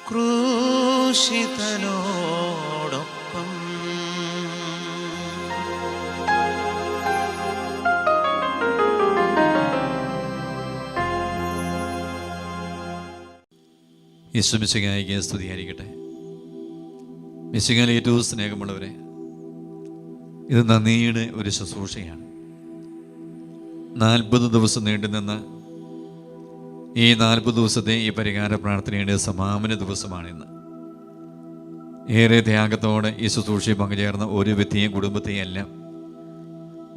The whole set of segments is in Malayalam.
ക്രൂശിതനോടൊപ്പം. യേശു മിശിഹായ്ക്ക് സ്തുതിയായിരിക്കട്ടെ. മിശിഹായിൽ ഏറ്റവും സ്നേഹമുള്ളവരെ, ഇത് നന്ദിയുടെ ഒരു ശുശ്രൂഷയാണ്. 40 ദിവസം നീണ്ടുനിന്ന് ഈ 40 ദിവസത്തെ ഈ പരിഹാര പ്രാർത്ഥനയുടെ സമാപന ദിവസമാണിന്ന്. ഏറെ ത്യാഗത്തോടെ ഈ ശുശ്രൂഷയിൽ പങ്കുചേർന്ന ഒരു വ്യക്തിയെയും കുടുംബത്തെയും എല്ലാം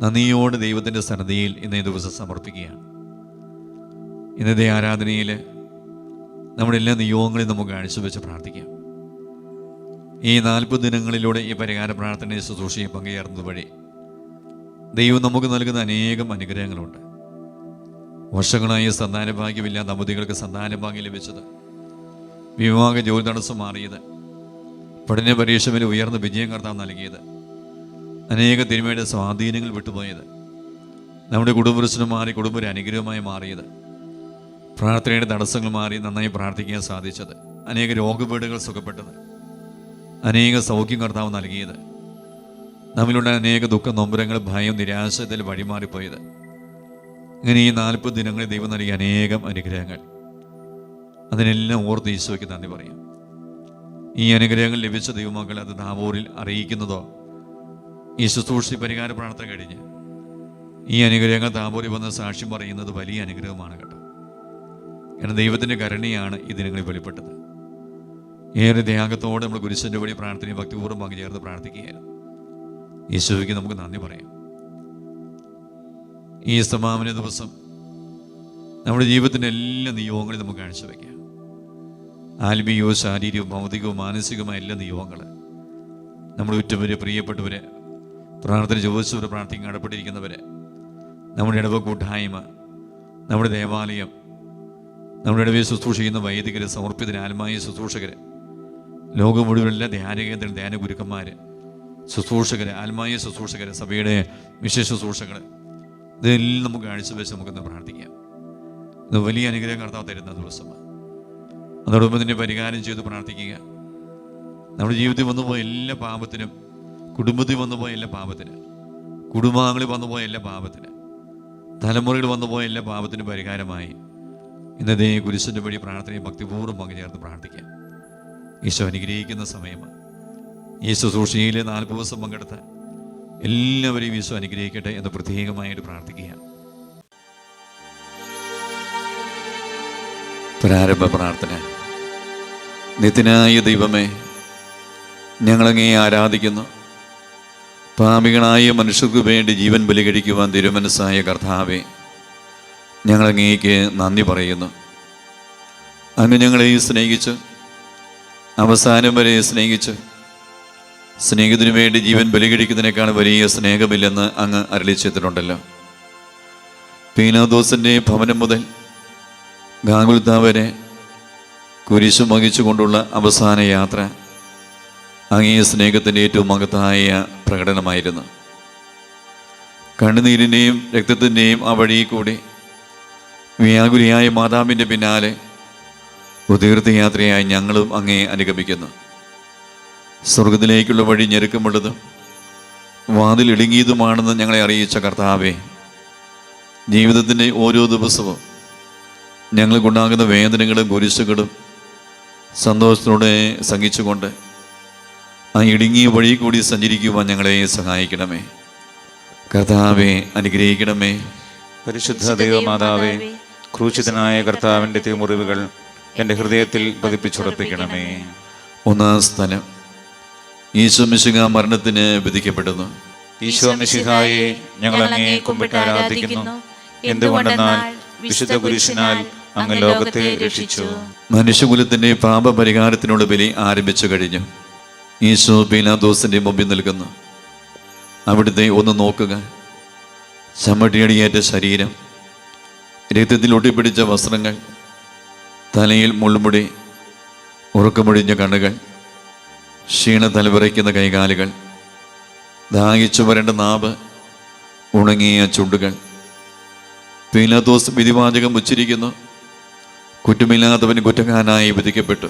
നന്ദിയോടെ ദൈവത്തിൻ്റെ സന്നിധിയിൽ ഇന്നേ ദിവസം സമർപ്പിക്കുകയാണ്. ഇന്നത്തെ ആരാധനയിൽ നമ്മുടെ എല്ലാ നിയോഗങ്ങളെയും നമുക്ക് കാഴ്ചവെച്ച് പ്രാർത്ഥിക്കാം. ഈ 40 ദിനങ്ങളിലൂടെ ഈ പരിഹാര പ്രാർത്ഥനയെ ശുശ്രൂഷയെ പങ്കുചേർന്നത് വഴി ദൈവം നമുക്ക് നൽകുന്ന അനേകം അനുഗ്രഹങ്ങളുണ്ട്. വർഷങ്ങളായി സന്താനഭാഗ്യമില്ലാത്ത ദമ്പതികൾക്ക് സന്താനഭാഗ്യം ലഭിച്ചത്, വിവാഹ ജോലി തടസ്സം മാറിയത്, പഠന പരീക്ഷയിൽ ഉയർന്ന വിജയം കർത്താവ് നൽകിയത്, അനേക തിന്മയുടെ സ്വാധീനങ്ങൾ വിട്ടുപോയത്, നമ്മുടെ കുടുംബപ്രശ്നം മാറി കുടുംബ അനുഗ്രഹമായി മാറിയത്, പ്രാർത്ഥനയുടെ തടസ്സങ്ങൾ മാറി നന്നായി പ്രാർത്ഥിക്കാൻ സാധിച്ചത്, അനേക രോഗപീഠകൾ സുഖപ്പെട്ടത്, അനേക സൗഖ്യം കർത്താവ് നൽകിയത്, നമ്മിലുള്ള അനേക ദുഃഖ നൊമ്പരങ്ങൾ, ഭയം, നിരാശത്തിൽ വഴിമാറിപ്പോയത്. ഇങ്ങനെ ഈ 40 ദിനങ്ങളിൽ ദൈവം നൽകിയ അനേകം അനുഗ്രഹങ്ങൾ, അതിനെല്ലാം ഓർത്ത് ഈശോയ്ക്ക് നന്ദി പറയാം. ഈ അനുഗ്രഹങ്ങൾ ലഭിച്ച ദൈവമക്കൾ അത് താബോറിൽ അറിയിക്കുന്നതോ, ഈ ശുശ്രൂഷ പരിഹാര പ്രാർത്ഥന കഴിഞ്ഞ് ഈ അനുഗ്രഹങ്ങൾ താബോറിൽ വന്ന് സാക്ഷ്യം പറയുന്നത് വലിയ അനുഗ്രഹമാണ് കേട്ടോ. കാരണം ദൈവത്തിൻ്റെ കരുണയാണ് ഈ ദിനങ്ങളിൽ വെളിപ്പെട്ടത്. ഏറെ ത്യാഗത്തോടെ നമ്മൾ കുരിശൻ്റെ വഴി പ്രാർത്ഥനയും ഭക്തിപൂർവ്വം പങ്കുചേർന്ന് പ്രാർത്ഥിക്കുകയായിരുന്നു. ഈശോയ്ക്ക് നമുക്ക് നന്ദി പറയാം. ഈ സമാപന ദിവസം നമ്മുടെ ജീവിതത്തിൻ്റെ എല്ലാ നിയോഗങ്ങളും നമുക്ക് കാഴ്ചവെക്കാം. ആത്മീയവും ശാരീരികവും ഭൗതികവും മാനസികവുമായ എല്ലാ നിയോഗങ്ങൾ, നമ്മൾ ഉറ്റവരെ, പ്രിയപ്പെട്ടവരെ, പ്രാർത്ഥന ചോദിച്ചവരെ, പ്രാർത്ഥിക്കാൻ കടപ്പെട്ടിരിക്കുന്നവരെ, നമ്മുടെ ഇടവ കൂട്ടായ്മ, നമ്മുടെ ദേവാലയം, നമ്മുടെ ഇടവയെ ശുശ്രൂഷ ചെയ്യുന്ന വൈദികർ, സമർപ്പിതർ, ആത്മായ ശുശ്രൂഷകർ, ലോകം മുഴുവനുള്ള ധ്യാനകേന്ദ്രം, ധ്യാന ഗുരുക്കന്മാർ, ശുശ്രൂഷകർ, ആത്മായ ശുശ്രൂഷകർ, സഭയുടെ വിശേഷ ശുശ്രൂഷകൾ, ഇതെല്ലാം നമുക്ക് കാഴ്ചവെച്ച് നമുക്കൊന്ന് പ്രാർത്ഥിക്കാം. ഇത് വലിയ അനുഗ്രഹം കർത്താവ് തരുന്ന ദിവസമാണ്. അതോടൊപ്പം തന്നെ പരിഹാരം ചെയ്ത് പ്രാർത്ഥിക്കുക. നമ്മുടെ ജീവിതത്തിൽ വന്നുപോയ എല്ലാ പാപത്തിനും, കുടുംബത്തിൽ വന്നുപോയ എല്ലാ പാപത്തിന്, കുടുംബാംഗങ്ങളിൽ വന്നുപോയ എല്ലാ പാപത്തിന്, തലമുറയിൽ വന്നുപോയ എല്ലാ പാപത്തിനും പരിഹാരമായി ഇന്നത്തെ കുരിശിൻ്റെ വഴി പ്രാർത്ഥനയും ഭക്തിപൂർവ്വം പങ്കുചേർത്ത് പ്രാർത്ഥിക്കാം. ഈശോ അനുഗ്രഹിക്കുന്ന സമയമാണ്. ഈ ശുശ്രൂഷയിൽ 40 ദിവസം പങ്കെടുത്ത എല്ലാവരെയും ഈശോ അനുഗ്രഹിക്കട്ടെ എന്ന് പ്രത്യേകമായിട്ട് പ്രാർത്ഥിക്കുകയാണ്. പ്രാരംഭ പ്രാർത്ഥന. നിത്യനായ ദൈവമേ, ഞങ്ങളങ്ങേ ആരാധിക്കുന്നു. പാപികളായ മനുഷ്യർക്ക് വേണ്ടി ജീവൻ ബലി കഴിക്കുവാൻ തിരുമനസ്സായ കർത്താവേ, ഞങ്ങളങ്ങേക്ക് നന്ദി പറയുന്നു. അങ്ങ് ഞങ്ങളെ സ്നേഹിച്ച്, അവസാനം വരെ സ്നേഹിച്ച്, സ്നേഹത്തിനു വേണ്ടി ജീവൻ ബലി കഴിക്കുന്നതിനേക്കാൾ വലിയ സ്നേഹമില്ലെന്ന് അങ്ങ് അരുളിച്ചെയ്തിട്ടുണ്ടല്ലോ. പീലാത്തോസിൻ്റെ ഭവനം മുതൽ ഗാഗുൽത്താ വരെ കുരിശു വഹിച്ചുകൊണ്ടുള്ള അവസാന യാത്ര അങ്ങേ സ്നേഹത്തിൻ്റെ ഏറ്റവും മഹത്തായ പ്രകടനമായിരുന്നു. കണ്ണുനീരിൻ്റെയും രക്തത്തിൻ്റെയും ആ വഴി കൂടി വ്യാകുലിയായ മാതാവിൻ്റെ പിന്നാലെ തീർത്ഥയാത്രയായി ഞങ്ങളും അങ്ങേ അനുഗമിക്കുന്നു. സ്വർഗത്തിലേക്കുള്ള വഴി ഞെരുക്കമുള്ളതും വാതിലിടുങ്ങിയതുമാണെന്ന് ഞങ്ങളെ അറിയിച്ച കർത്താവേ, ജീവിതത്തിൻ്റെ ഓരോ ദിവസവും ഞങ്ങൾക്കുണ്ടാകുന്ന വേദനകളും കുരിശുകളും സന്തോഷത്തോടെ സഹിച്ചുകൊണ്ട് ആ ഇടുങ്ങിയ വഴി കൂടി സഞ്ചരിക്കുവാൻ ഞങ്ങളെ സഹായിക്കണമേ. കർത്താവെ അനുഗ്രഹിക്കണമേ. പരിശുദ്ധ ദൈവമാതാവേ, ക്രൂശിതനായ കർത്താവിൻ്റെ തിരുമുറിവുകൾ എൻ്റെ ഹൃദയത്തിൽ പതിപ്പിച്ചുറപ്പിക്കണമേ. 1-ാം സ്ഥലം. ഈശോ മിശിഹാ മരണത്തിന് വിധിക്കപ്പെടുന്നു. ഈശോ മിശിഹായെ ഞങ്ങൾ അങ്ങേ കുമ്പിട്ട് ആരാധിക്കുന്നു. എന്തുകൊണ്ടെന്നാൽ വിശുദ്ധ കുരിശിനാൽ അങ്ങ് ലോകത്തെ രക്ഷിച്ചു. മനുഷ്യകുലത്തിൻ്റെ പാപപരിഹാരത്തിനുള്ള ബലി ആരംഭിച്ചു കഴിഞ്ഞു. ഈശോ പീലാത്തോസിൻ്റെ മുമ്പിൽ നിൽക്കുന്നു. അവിടുത്തെ ഒന്ന് നോക്കുക. ചമ്മട്ടിയടിയേറ്റ ശരീരം, രക്തത്തിൽ ഒട്ടിപ്പിടിച്ച വസ്ത്രങ്ങൾ, തലയിൽ മുൾമുടി, ഉറക്കമൊഴിഞ്ഞ കണ്ണുകൾ, ക്ഷീണ തലവിറയ്ക്കുന്ന കൈകാലുകൾ, ദാഹിച്ചു വരേണ്ട നാവ്, ഉണങ്ങിയ ചുണ്ടുകൾ. പീലാത്തോസ് വിധിവാചകം ഉച്ചരിക്കുന്നു. കുറ്റമില്ലാത്തവൻ കുറ്റക്കാരനായി വിധിക്കപ്പെട്ടു.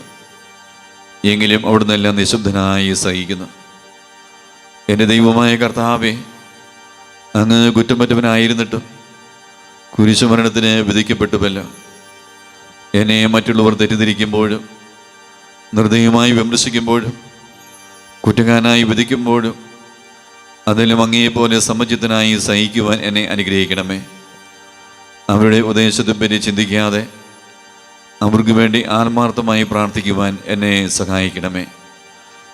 എങ്കിലും അവിടുന്ന് എല്ലാം നിശബ്ദനായി സഹിക്കുന്നു. എൻ്റെ ദൈവമായ കർത്താവേ, അങ്ങ് കുറ്റമറ്റവനായിരുന്നിട്ടും കുരിശുമരണത്തിന് വിധിക്കപ്പെട്ടുവല്ലോ. എന്നെ മറ്റുള്ളവർ തെറ്റിദ്ധരിക്കുമ്പോഴും നിർദ്ദയമായി വിമർശിക്കുമ്പോഴും കുറ്റക്കാരനായി വിധിക്കുമ്പോഴും അതിലും അങ്ങയെപ്പോലെ സമചിത്തനായി സഹിക്കുവാൻ എന്നെ അനുഗ്രഹിക്കണമേ. അവരുടെ ഉപദേശത്തെപ്പറ്റി ചിന്തിക്കാതെ അവർക്ക് വേണ്ടി ആത്മാർത്ഥമായി പ്രാർത്ഥിക്കുവാൻ എന്നെ സഹായിക്കണമേ.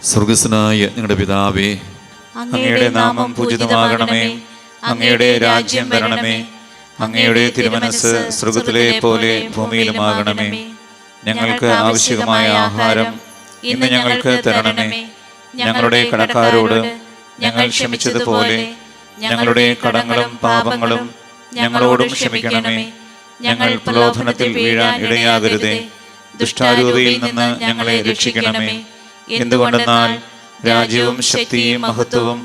സ്വർഗസ്ഥനായ ഞങ്ങളുടെ പിതാവേ, അങ്ങയുടെ നാമം പൂജിതമാകണമേ. അങ്ങയുടെ രാജ്യം വരണമേ. അങ്ങയുടെ തിരുമനസ്സ് സ്വർഗത്തിലെ പോലെ ഭൂമിയിലുമാകണമേ. ഞങ്ങൾക്ക് ആവശ്യമായ ആഹാരം ഇന്ന് ഞങ്ങൾക്ക് തരണമേ. ഞങ്ങളുടെ കടക്കാരോട് ഞങ്ങൾ ക്ഷമിച്ചതുപോലെ ഞങ്ങളുടെ കടങ്ങളും പാപങ്ങളും ഞങ്ങളോടും ക്ഷമിക്കണമേ. ഞങ്ങൾ പ്രലോഭനത്തിൽ വീഴാൻ ഇടയാകരുതേ. ദുഷ്ടാരൂപിയിൽ നിന്ന് ഞങ്ങളെ രക്ഷിക്കണമേ. എന്തുകൊണ്ടെന്നാൽ രാജ്യവും ശക്തിയും മഹത്വവും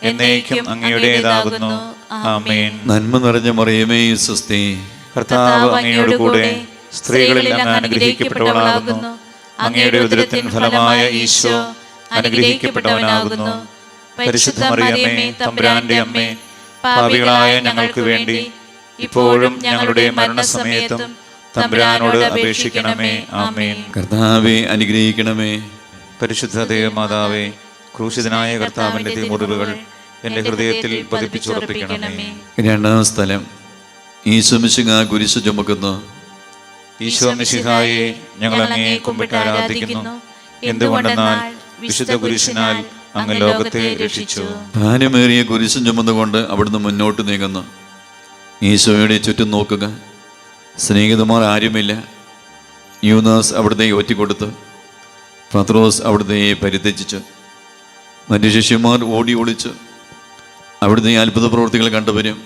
എന്നേക്കും അങ്ങയുടേതാകുന്നു. ആമേൻ. നന്മ നിറഞ്ഞ മറിയമേ, സ്വസ്തി. കർത്താവ് അങ്ങയോട് കൂടെ സ്ത്രീകളിൽ അങ്ങ് അനുഗ്രഹിക്കപ്പെട്ടവളാകുന്നു. അങ്ങയുടെ ഉദരത്തിൻ ഫലമായ ഈശോ അനുഗ്രഹിക്കപ്പെട്ടവനാകുന്നു. പരിശുദ്ധ മറിയമേ, തമ്പുരാന്റെ അമ്മേ, പാപികളായ ഞങ്ങൾക്ക് വേണ്ടി ഇപ്പോഴും ഞങ്ങളുടെ മരണസമയത്തും തമ്പുരാനോട് അപേക്ഷിക്കണമേ. ആമേൻ. കർത്താവെ അനുഗ്രഹിക്കണമേ. പരിശുദ്ധ ദേവമാതാവേ, ക്രൂശിതനായ കർത്താവിന്റെ തിരുമുറിവുകൾ എൻ്റെ ഹൃദയത്തിൽ പതിപ്പിച്ചുറപ്പിക്കണമേ. രണ്ടാം സ്ഥലം, ഈശോ മിശിഹാ കുരിശ് ചുമക്കുന്നു. ഈശോ മിശിഹായെ, ഞങ്ങൾ അങ്ങയെ കുമ്പിട്ട് ആരാധിക്കുന്നു. എന്തുകൊണ്ടെന്നാൽ വിശുദ്ധ കുരിശിനാൽ അങ്ങ് ലോകത്തെ രക്ഷിച്ചു. ഭാരമേറിയ കുരിശും ചുമന്നുകൊണ്ട് അവിടുന്ന് മുന്നോട്ട് നീങ്ങുന്നു. ഈശോയുടെ ചുറ്റും നോക്കുക. സ്നേഹിതന്മാർ ആരുമില്ല. യൂദാസ് അവിടുത്തെ ഒറ്റിക്കൊടുത്ത്. പത്രോസ് അവിടുത്തെ പരിത്യജിച്ചു. മറ്റു ശിഷ്യന്മാർ ഓടി ഒളിച്ചു. അവിടുത്തെ അത്ഭുത പ്രവൃത്തികൾ കണ്ടവരും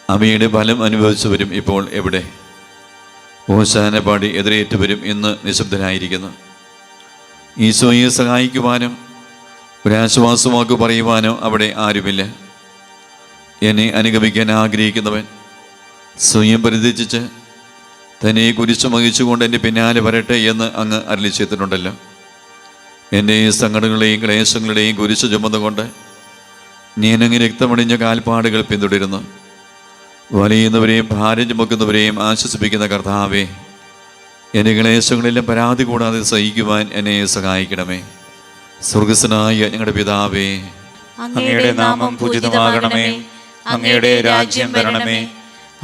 അവയുടെ ഫലം അനുഭവിച്ചവരും ഇപ്പോൾ എവിടെ? ഓശാന പാടി എതിരേറ്റവരും ഇന്ന് നിശബ്ദരായിരിക്കുന്നു. ഈശോയെ സഹായിക്കുവാനോ ഒരാശ്വാസവാക്ക് പറയുവാനോ അവിടെ ആരുമില്ല. എന്നെ അനുഗമിക്കാൻ ആഗ്രഹിക്കുന്നവൻ സ്വയം പരിത്യജിച്ച് തന്നെ കുരിശു വഹിച്ചുകൊണ്ട് എൻ്റെ പിന്നാലെ വരട്ടെ എന്ന് അങ്ങ് അരുളി ചെയ്തിട്ടുണ്ടല്ലോ. എൻ്റെ സങ്കടങ്ങളുടെയും ക്ലേശങ്ങളുടെയും കുരിശു ചുമന്നുകൊണ്ട് ഞാനങ്ങ് രക്തമണിഞ്ഞ കാൽപ്പാടുകൾ പിന്തുടരുന്നു. വലയുന്നവരെയും ഭാരം ചുമക്കുന്നവരെയും ആശ്വസിപ്പിക്കുന്ന കർത്താവേ, എൻ്റെ ക്ലേശങ്ങളെല്ലാം പരാതി കൂടാതെ സഹിക്കുവാൻ എന്നെ സഹായിക്കണമേ. സ്വർഗസ്ഥനായ ഞങ്ങളുടെ പിതാവേ, അങ്ങയുടെ നാമം പൂജിതമാകണമേ. അങ്ങയുടെ രാജ്യം വരണമേ.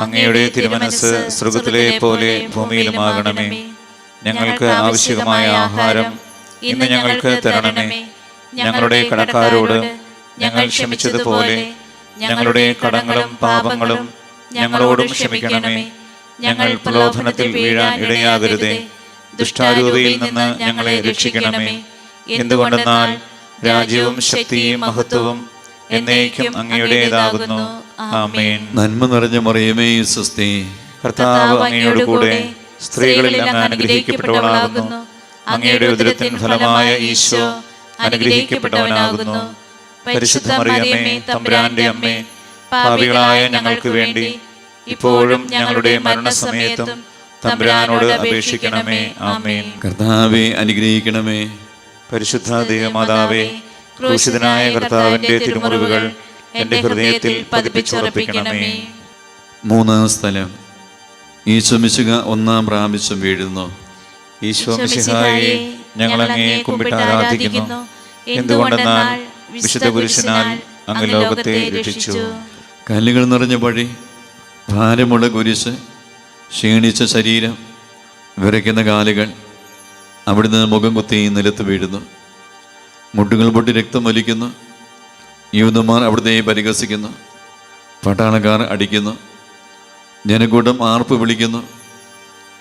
അങ്ങയുടെ തിരുമനസ്സ് സ്വർഗത്തിലെ പോലെ ഭൂമിയിലുമാകണമേ. ഞങ്ങൾക്ക് ആവശ്യമായ ആഹാരം ഇന്ന് ഞങ്ങൾക്ക് തരണമേ. ഞങ്ങളുടെ കടക്കാരോട് ഞങ്ങൾ ക്ഷമിച്ചതുപോലെ ഞങ്ങളുടെ കടങ്ങളും പാപങ്ങളും ഞങ്ങളോടും ക്ഷമിക്കണമേ. ഞങ്ങൾ പ്രലോഭനത്തിൽ വീഴാൻ ഇടയാകരുതേ. ദുഷ്ടാരൂപിയിൽ നിന്ന് ഞങ്ങളെ രക്ഷിക്കണമേ. എന്തുകൊണ്ടെന്നാൽ രാജ്യവും ശക്തിയും മഹത്വവും എന്നേക്കും അങ്ങയുടേതാകുന്നു. ആമേൻ. നന്മ നിറഞ്ഞ മറിയമേ, സ്വസ്തി. കർത്താവ് അങ്ങയോട് കൂടെ സ്ത്രീകളിൽ അങ്ങ് അനുഗ്രഹിക്കപ്പെട്ടവളാകുന്നു. അങ്ങയുടെ ഉദരത്തിൻ ഫലമായ ഈശോ അനുഗ്രഹിക്കപ്പെട്ടവനാകുന്നു. പരിശുദ്ധ മറിയമേ, തമ്പുരാന്റെ അമ്മേ, പാപികളായ ഞങ്ങൾക്ക് വേണ്ടി ഇപ്പോഴും ഞങ്ങളുടെ മരണസമയത്തും തമ്പുരാനോട് അപേക്ഷിക്കണമേ. ആമേൻ. കർത്താവെ അനുഗ്രഹിക്കണമേ. പരിശുദ്ധ ദേവമാതാവേ, ക്രൂശിതനായ കർത്താവിന്റെ തിരുമുറിവുകൾ എൻ്റെ ഹൃദയത്തിൽ പതിപ്പിച്ചുറപ്പിക്കണമേ. മൂന്നാം സ്ഥലം, ഈശോ മിശിഹ ഒന്നാം പ്രാവശ്യം വീഴുന്നു. ഈശോ മിശിഹായെ, ഞങ്ങൾ അങ്ങയെ കുമ്പിട്ട് ആരാധിക്കുന്നു. എന്തുകൊണ്ടെന്നാൽ വിശുദ്ധ കുരിശിനാൽ അങ്ങ് ലോകത്തെ രക്ഷിച്ചു. കല്ലുകൾ നിറഞ്ഞ വഴി, ഭാരമുള്ള കുരിശ്, ക്ഷീണിച്ച ശരീരം, വിറയ്ക്കുന്ന കാലുകൾ, അവിടുന്ന് മുഖം കുത്തി നിലത്ത് വീഴുന്നു. മുട്ടുകൾ പൊട്ടി രക്തം വലിക്കുന്നു. യൂദന്മാർ അവിടുത്തെ പരിഹസിക്കുന്നു. പട്ടാളക്കാർ അടിക്കുന്നു. ജനക്കൂട്ടം ആർപ്പ് വിളിക്കുന്നു.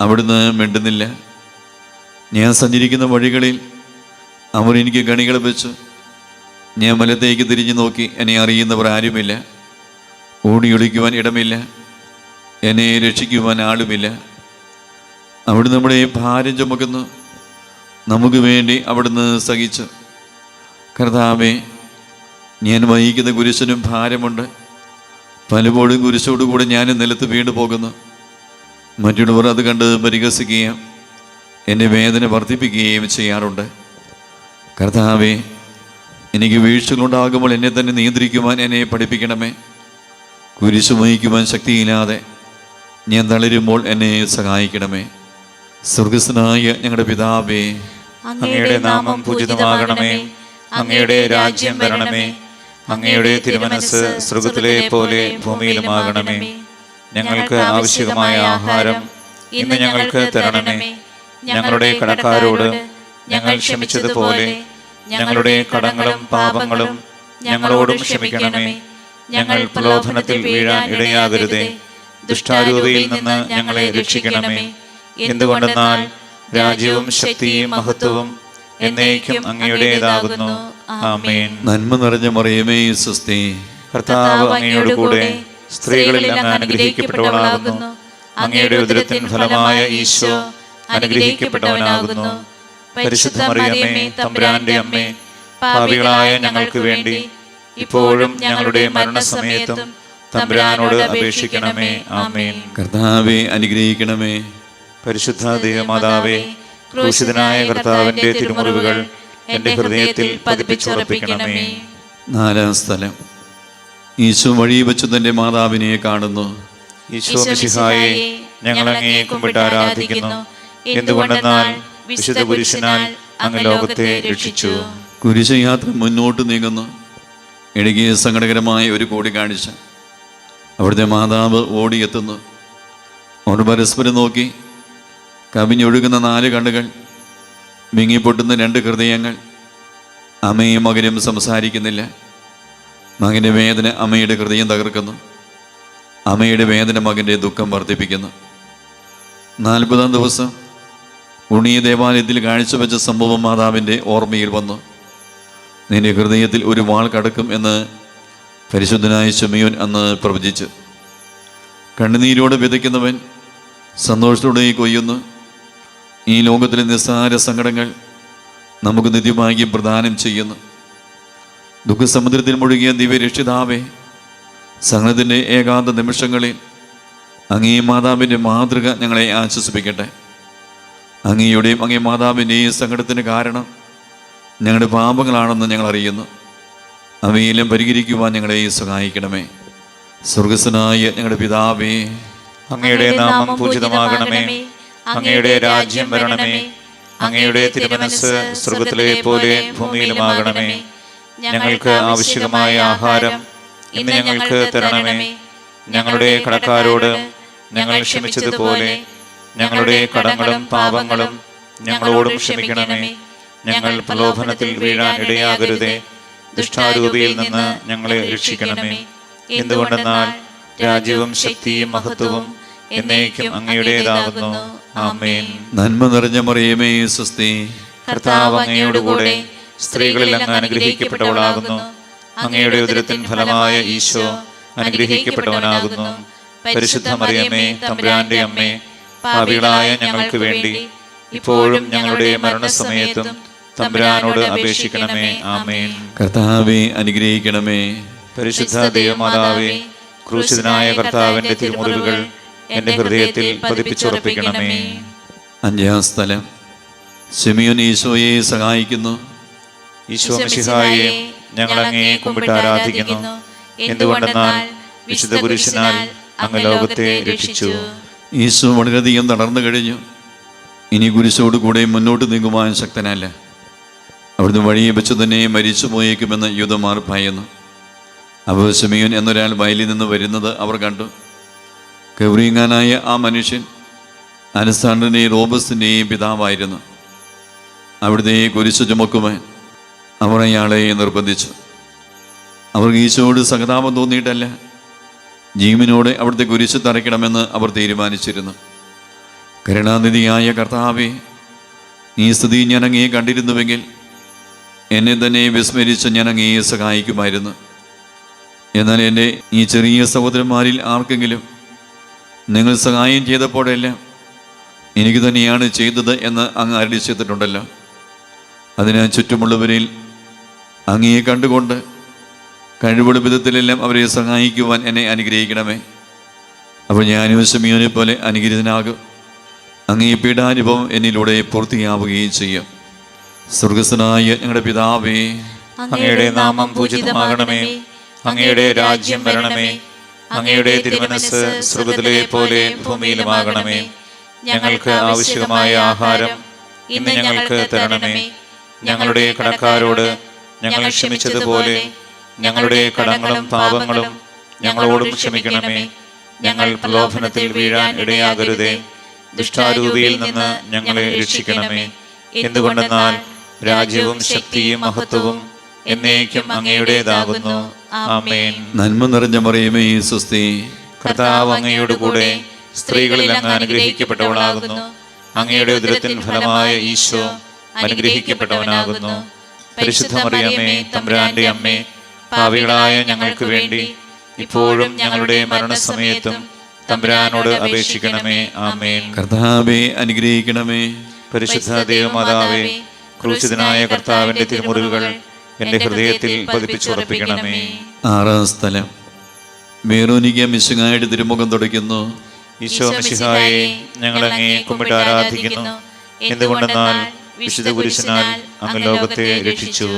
അവിടുന്ന് മിണ്ടുന്നില്ല. ഞാൻ സഞ്ചരിക്കുന്ന വഴികളിൽ അവർ എനിക്ക് കണികൾ വെച്ചു. ഞാൻ വലത്തേക്ക് തിരിഞ്ഞു നോക്കി. എന്നെ അറിയുന്നവർ ആരുമില്ല. ഓടിയൊളിക്കുവാൻ ഇടമില്ല. എന്നെ രക്ഷിക്കുവാൻ ആളുമില്ല. അവിടുന്ന് നമ്മുടെ ഭാരം ചുമക്കുന്നു. നമുക്ക് വേണ്ടി അവിടുന്ന് സഹിച്ചു. കർത്താവേ, ഞാൻ വഹിക്കുന്ന കുരിശിനും ഭാരമുണ്ട്. പലപ്പോഴും കുരിശോടുകൂടെ ഞാൻ നിലത്ത് വീണു പോകുന്നു. മറ്റുള്ളവർ അത് കണ്ട് പരിഹസിക്കുകയും എന്നെ വേദന വർദ്ധിപ്പിക്കുകയും ചെയ്യാറുണ്ട്. കർത്താവേ, എനിക്ക് വീഴ്ചകളുണ്ടാകുമ്പോൾ എന്നെ തന്നെ നിയന്ത്രിക്കുവാൻ എന്നെ പഠിപ്പിക്കണമേ. കുരിശു വഹിക്കുവാൻ ശക്തിയില്ലാതെ ഞാൻ തളരുമ്പോൾ എന്നെ സഹായിക്കണമേ. സ്വർഗസ്ഥനായ ഞങ്ങളുടെ പിതാവേ, അങ്ങയുടെ നാമം പൂജിതമാകണമേ. അങ്ങയുടെ രാജ്യം വരണമേ. അങ്ങയുടെ തിരുമനസ് സ്വർഗത്തിലെ പോലെ ഭൂമിയിലുമാകണമേ. ഞങ്ങൾക്ക് ആവശ്യമായ ആഹാരം ഇന്ന് ഞങ്ങൾക്ക് തരണമേ. ഞങ്ങളുടെ കടക്കാരോട് ഞങ്ങൾ ക്ഷമിച്ചതുപോലെ ഞങ്ങളുടെ കടങ്ങളും പാപങ്ങളും ഞങ്ങളോടും ക്ഷമിക്കണമേ. ഞങ്ങൾ പ്രലോഭനത്തിൽ വീഴാൻ ഇടയാകരുതേ. ദുഷ്ടാരൂപിയിൽ നിന്ന് ഞങ്ങളെ രക്ഷിക്കണമേ. എന്തുകൊണ്ടെന്നാൽ രാജ്യവും ശക്തിയും മഹത്വവും എന്നേക്കും അങ്ങയുടേതാകുന്നു. ആമേൻ. നന്മ നിറഞ്ഞ മറിയമേ, സ്വസ്തി. കർത്താവ് അങ്ങയോട് കൂടെ സ്ത്രീകളിൽ അങ്ങ് അനുഗ്രഹിക്കപ്പെട്ടവളാകുന്നു. അങ്ങയുടെ ഉദരത്തിൻ ഫലമായ ഈശോ അനുഗ്രഹിക്കപ്പെട്ടവനാകുന്നു. പരിശുദ്ധ മറിയമേ, തമ്പുരാന്റെ അമ്മേ, പാപികളായ ഞങ്ങൾക്ക് വേണ്ടി ഇപ്പോഴും ഞങ്ങളുടെ മരണസമയത്തും തമ്പുരാനോട് അപേക്ഷിക്കണമേ. ആമേൻ. കർത്താവെ അനുഗ്രഹിക്കണമേ. പരിശുദ്ധ ദൈവമാതാവേ, ക്രൂശിതനായ കർത്താവിന്റെ തിരുമുറിവുകൾ എന്റെ ഹൃദയത്തിൽ പതിപ്പിച്ചുറപ്പിക്കണമേ. നാലാം സ്ഥലം. ഈശോ വഴി വെച്ച് തന്റെ മാതാവിനെ കാണുന്നു. ഈശോ മിശിഹായെ, ഞങ്ങൾ അങ്ങയെ കുമ്പിട്ട് ആരാധിക്കുന്നു. എന്തുകൊണ്ടെന്നാൽ വിശുദ്ധ പുരുഷനാൽ അങ്ങ് ലോകത്തെ രക്ഷിച്ചു. കുരിശയാത്ര മുന്നോട്ട് നീങ്ങുന്നു. ഇടുങ്ങിയ സങ്കടകരമായ ഒരു കൂടിക്കാഴ്ച. അവിടുത്തെ മാതാവ് ഓടിയെത്തുന്നു. അവർ പരസ്പരം നോക്കി. കവിഞ്ഞൊഴുകുന്ന 4 കണ്ണുകൾ, മിങ്ങിപ്പൊട്ടുന്ന 2 ഹൃദയങ്ങൾ. അമ്മയും മകനും സംസാരിക്കുന്നില്ല. മകൻ്റെ വേദന അമ്മയുടെ ഹൃദയം തകർക്കുന്നു. അമ്മയുടെ വേദന മകൻ്റെ ദുഃഖം വർദ്ധിപ്പിക്കുന്നു. 40-ാം ദിവസം ഉണിയ ദേവാലയത്തിൽ കാഴ്ചവെച്ച സംഭവം മാതാവിൻ്റെ ഓർമ്മയിൽ വന്നു. നിന്റെ ഹൃദയത്തിൽ ഒരു വാൾ കടക്കും എന്ന് പരിശുദ്ധനായ ശിമയോൻ അന്ന് പ്രവചിച്ചു. കണ്ണുനീരോടെ വിതയ്ക്കുന്നവൻ സന്തോഷത്തോടെ കൊയ്യുന്നു. ഈ ലോകത്തിലെ നിസ്സാര സങ്കടങ്ങൾ നമുക്ക് നിത്യഭാഗ്യം പ്രദാനം ചെയ്യുന്നു. ദുഃഖസമുദ്രത്തിൽ മുഴുകിയ ദിവ്യരക്ഷിതാവേ, സഹനത്തിൻ്റെ ഏകാന്ത നിമിഷങ്ങളിൽ അങ്ങേ മാതാവിൻ്റെ മാതൃക ഞങ്ങളെ ആശ്വസിപ്പിക്കട്ടെ. അങ്ങയുടെയും അങ്ങേ മാതാവിൻ്റെയും സങ്കടത്തിന് കാരണം ഞങ്ങളുടെ പാപങ്ങളാണെന്ന് ഞങ്ങൾ അറിയുന്നു. അവയെല്ലാം പരിഹരിക്കുവാൻ ഞങ്ങളെ സഹായിക്കണമേ. സ്വർഗസ്ഥനായ ഞങ്ങളുടെ പിതാവേ, അങ്ങയുടെ നാമം പൂജിതമാകണമേ. അങ്ങയുടെ രാജ്യം വരണമേ. അങ്ങയുടെ തിരുമനസ് സ്വർഗത്തിലെ പോലെ ഭൂമിയിലുമാകണമേ. ഞങ്ങൾക്ക് ആവശ്യമായ ആഹാരം ഇന്ന് ഞങ്ങൾക്ക് തരണമേ. ഞങ്ങളുടെ കടക്കാരോട് ഞങ്ങൾ ക്ഷമിച്ചതുപോലെ ഞങ്ങളുടെ കടങ്ങളും പാപങ്ങളും ഞങ്ങളോടും ക്ഷമിക്കണമേ. ഞങ്ങൾ പ്രലോഭനത്തിൽ വീഴാൻ ഇടയാകരുതേ. ദുഷ്ടാരൂപിയിൽ നിന്ന് ഞങ്ങളെ രക്ഷിക്കണമേ. എന്തുകൊണ്ടെന്നാൽ രാജ്യവും ശക്തിയും മഹത്വവും എന്നേക്കും അങ്ങയുടേതാകുന്നു. ആമേൻ. നന്മ നിറഞ്ഞ മറിയമേ, സ്വസ്തി. കർത്താവ് അങ്ങയോട് കൂടെ സ്ത്രീകളിൽ അങ്ങ് അനുഗ്രഹിക്കപ്പെട്ടവളാകുന്നു. അങ്ങയുടെ ഉദരത്തിൻ ഫലമായ ഈശോ അനുഗ്രഹിക്കപ്പെട്ടവനാകുന്നു. പരിശുദ്ധ മറിയമേ, തമ്പുരാന്റെ അമ്മേ, പാപികളായ ഞങ്ങൾക്ക് വേണ്ടി ഇപ്പോഴും ഞങ്ങളുടെ മരണസമയത്തും തമ്പുരാനോട് അപേക്ഷിക്കണമേ. ആമേൻ. കർത്താവെ അനുഗ്രഹിക്കണമേ. പരിശുദ്ധ ദൈവമാതാവേ, ക്രൂശിതനായ കർത്താവിന്റെ തിരുമുറിവുകൾ എന്റെ ഹൃദയത്തിൽ പതിപ്പിച്ചുറപ്പിക്കണമേ. 5-ാം സ്ഥലം. ശിമയോൻ ഈശോയെ സഹായിക്കുന്നു. ഈശോ മിശിഹായെ, ഞങ്ങൾ അങ്ങയെ കുമ്പിട്ട് ആരാധിക്കുന്നു. എന്തുകൊണ്ടെന്നാൽ വിശുദ്ധ പുരുഷനാൽ അങ്ങ് ലോകത്തെ രക്ഷിച്ചു. ഈശോ വളരെയധികം തളർന്നു കഴിഞ്ഞു. ഇനി കുരിശോട് കൂടെ മുന്നോട്ട് നീങ്ങുവാൻ ശക്തനല്ല. അവിടുന്ന് വഴിയെ വെച്ച് തന്നെ മരിച്ചു പോയേക്കുമെന്ന് യൂദന്മാർ ഭയന്നു. അപ്പോൾ ശിമയോൻ എന്നൊരാൾ വയലിൽ നിന്ന് വരുന്നത് അവർ കണ്ടു. കവ്രീങ്ങാനായ ആ മനുഷ്യൻ അലക്സാണ്ടറിൻ്റെയും റോബസ്റ്റിൻ്റെയും പിതാവായിരുന്നു. അവിടുത്തെ കുരിശു ചുമക്കുവാൻ അവർ അയാളെ നിർബന്ധിച്ചു. അവർക്ക് ഈശോയോട് സഹതാപം തോന്നിയിട്ടല്ല, ജീവനോടെ അവിടുത്തെ കുരിശ് തറയ്ക്കണമെന്ന് അവർ തീരുമാനിച്ചിരുന്നു. കരുണാനിധിയായ കർത്താവേ, ഈ സ്ഥിതി ഞാൻ അങ്ങയെ കണ്ടിരുന്നുവെങ്കിൽ എന്നെ തന്നെ വിസ്മരിച്ച് ഞാൻ അങ്ങയെ സഹായിക്കുമായിരുന്നു. എന്നാൽ എൻ്റെ ഈ ചെറിയ സഹോദരന്മാരിൽ ആർക്കെങ്കിലും നിങ്ങൾ സഹായം ചെയ്തപ്പോഴെല്ലാം എനിക്ക് തന്നെയാണ് ചെയ്തത് എന്ന് അങ്ങ് അരുളി ചെയ്തിട്ടുണ്ടല്ലോ. അതിനാൽ ചുറ്റുമുള്ളവരിൽ അങ്ങയെ കണ്ടുകൊണ്ട് കഴിവുള്ള വിധത്തിലെല്ലാം അവരെ സഹായിക്കുവാൻ എന്നെ അനുഗ്രഹിക്കണമേ. അപ്പോൾ ഞാനും ശിമയോനെ പോലെ അനുഗ്രഹീതനാകും. അങ്ങേ പീഡാനുഭവം എന്നിലൂടെ പൂർത്തിയാവുകയും ചെയ്യും. സ്വർഗസ്ഥനായ ഞങ്ങളുടെ പിതാവേ, അങ്ങയുടെ നാമം പൂജിതമാകണമേ. അങ്ങയുടെ രാജ്യം വരണമേ. അങ്ങയുടെ തിരുമനസ്സ് സ്വർഗ്ഗത്തിലെ പോലെ ഭൂമിയിലുമാകണമേ. ഞങ്ങൾക്ക് ആവശ്യമായ ആഹാരം ഇന്ന് ഞങ്ങൾക്ക് തരണമേ. ഞങ്ങളുടെ കടക്കാരോട് ഞങ്ങൾ ക്ഷമിച്ചതുപോലെ ഞങ്ങളുടെ കടങ്ങളും പാപങ്ങളും ഞങ്ങളോടും ക്ഷമിക്കണമേ. ഞങ്ങൾ പ്രലോഭനത്തിൽ വീഴാൻ ഇടയാകരുതേ. ദുഷ്ടാരൂപിയിൽ നിന്ന് ഞങ്ങളെ രക്ഷിക്കണമേ. എന്തുകൊണ്ടെന്നാൽ രാജ്യവും ശക്തിയും മഹത്വവും എന്നേക്കും അങ്ങയുടേതാകുന്നു. ആമേൻ. നന്മ നിറഞ്ഞ മറിയമേ, സ്വസ്തി. കർത്താവ് അങ്ങയോട് കൂടെ സ്ത്രീകളിൽ അങ്ങ് അനുഗ്രഹിക്കപ്പെട്ടവളാകുന്നു. അങ്ങയുടെ ഉദരത്തിൻ ഫലമായ ഈശോ അനുഗ്രഹിക്കപ്പെട്ടവനാകുന്നു. പരിശുദ്ധ മറിയമേ, തമ്പുരാന്റെ അമ്മേ, പാപികളായ ഞങ്ങൾക്ക് വേണ്ടി ഇപ്പോഴും ഞങ്ങളുടെ മരണസമയത്തും തമ്പുരാനോട് അപേക്ഷിക്കണമേ. ആമേൻ. കർത്താവേ, അനുഗ്രഹിക്കണമേ. പരിശുദ്ധ ദൈവമാതാവേ, ക്രൂശിതനായ കർത്താവിന്റെ തിരുമുറിവുകൾ എന്റെ ഹൃദയത്തിൽ പതിപ്പിച്ചുറപ്പിക്കണമേ. ആറാം സ്ഥലം. വെറോനിക്ക മിശിഹായുടെ തിരുമുഖം തുടയ്ക്കുന്നു. ഈശോ മിശിഹായെ, ഞങ്ങൾ അങ്ങയെ കുമ്പിട്ട് ആരാധിക്കുന്നു. എന്തുകൊണ്ടെന്നാൽ വിശുദ്ധ കുരിശിനാൽ അങ്ങ് ലോകത്തെ രക്ഷിച്ചു.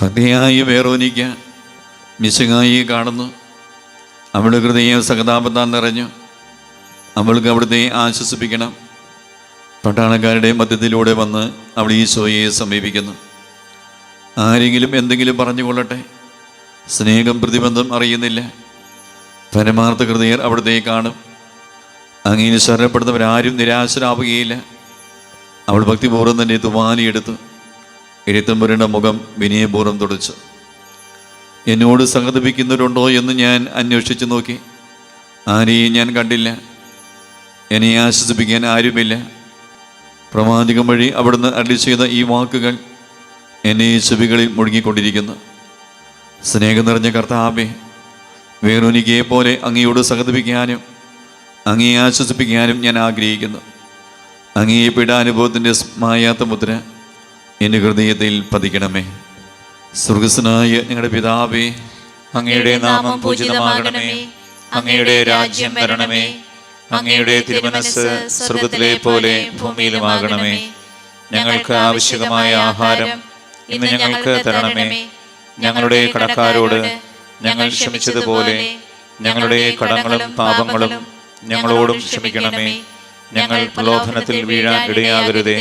ഭക്തിയായ വെറോനിക്ക മിശിഹായെ കാണുന്നു. അവളുടെ ഹൃദയം സഹതാപത്താൽ നിറഞ്ഞു. അവൾക്ക് അവിടുത്തെ ആശ്വസിപ്പിക്കണം. പട്ടാളക്കാരുടെ മധ്യത്തിലൂടെ വന്ന് അവൾ ഈശോയെ സമീപിക്കുന്നു. ആരെങ്കിലും എന്തെങ്കിലും പറഞ്ഞുകൊള്ളട്ടെ, സ്നേഹം പ്രതിബന്ധം അറിയുന്നില്ല. പരമാർത്ഥ ഹൃദയർ അവിടുത്തെ കാണും. അങ്ങനെ ശരണപ്പെടുന്നവരാരും നിരാശരാവുകയില്ല. അവൾ ഭക്തിപൂർവ്വം തന്നെ തുവാലിയെടുത്തു എഴുത്തമ്പുരയുടെ മുഖം വിനയപൂർവ്വം തുടച്ചു. എന്നോട് സഹതപിക്കുന്നവരുണ്ടോ എന്ന് ഞാൻ അന്വേഷിച്ചു നോക്കി. ആരെയും ഞാൻ കണ്ടില്ല. എന്നെ ആശ്വസിപ്പിക്കാൻ ആരുമില്ല. പ്രവാചകം വഴി അവിടുന്ന് അരുളി ചെയ്ത ഈ വാക്കുകൾ എന്നെ ചെവികളിൽ മുഴുകിക്കൊണ്ടിരിക്കുന്നു. സ്നേഹം നിറഞ്ഞ കർത്താവേ, വെറോനിക്കയെ പോലെ അങ്ങയോട് സഹതപിക്കാനും അങ്ങയെ ആശ്വസിപ്പിക്കാനും ഞാൻ ആഗ്രഹിക്കുന്നു. അങ്ങയെ പീഡാനുഭവത്തിൻ്റെ മായാത്ത മുദ്ര എൻ്റെ ഹൃദയത്തിൽ പതിക്കണമേ. സ്വർഗസ്വനായ ഞങ്ങളുടെ പിതാവേ, അങ്ങയുടെ നാമം പൂജിതമാകണമേ. അങ്ങയുടെ രാജ്യം വരണമേ. അങ്ങയുടെ തിരുമനസ്സ് സ്വർഗ്ഗത്തിലെ പോലെ ഭൂമിയിലുമാകണമേ. ഞങ്ങൾക്ക് ആവശ്യമായ ആഹാരം ഇന്ന് ഞങ്ങൾക്ക് തരണമേ. ഞങ്ങളുടെ കടക്കാരോട് ഞങ്ങൾ ക്ഷമിച്ചതുപോലെ ഞങ്ങളുടെ കടങ്ങളും പാപങ്ങളും ഞങ്ങളോടും ക്ഷമിക്കണമേ. ഞങ്ങൾ പ്രലോഭനത്തിൽ വീഴാൻ ഇടയാകരുതേ.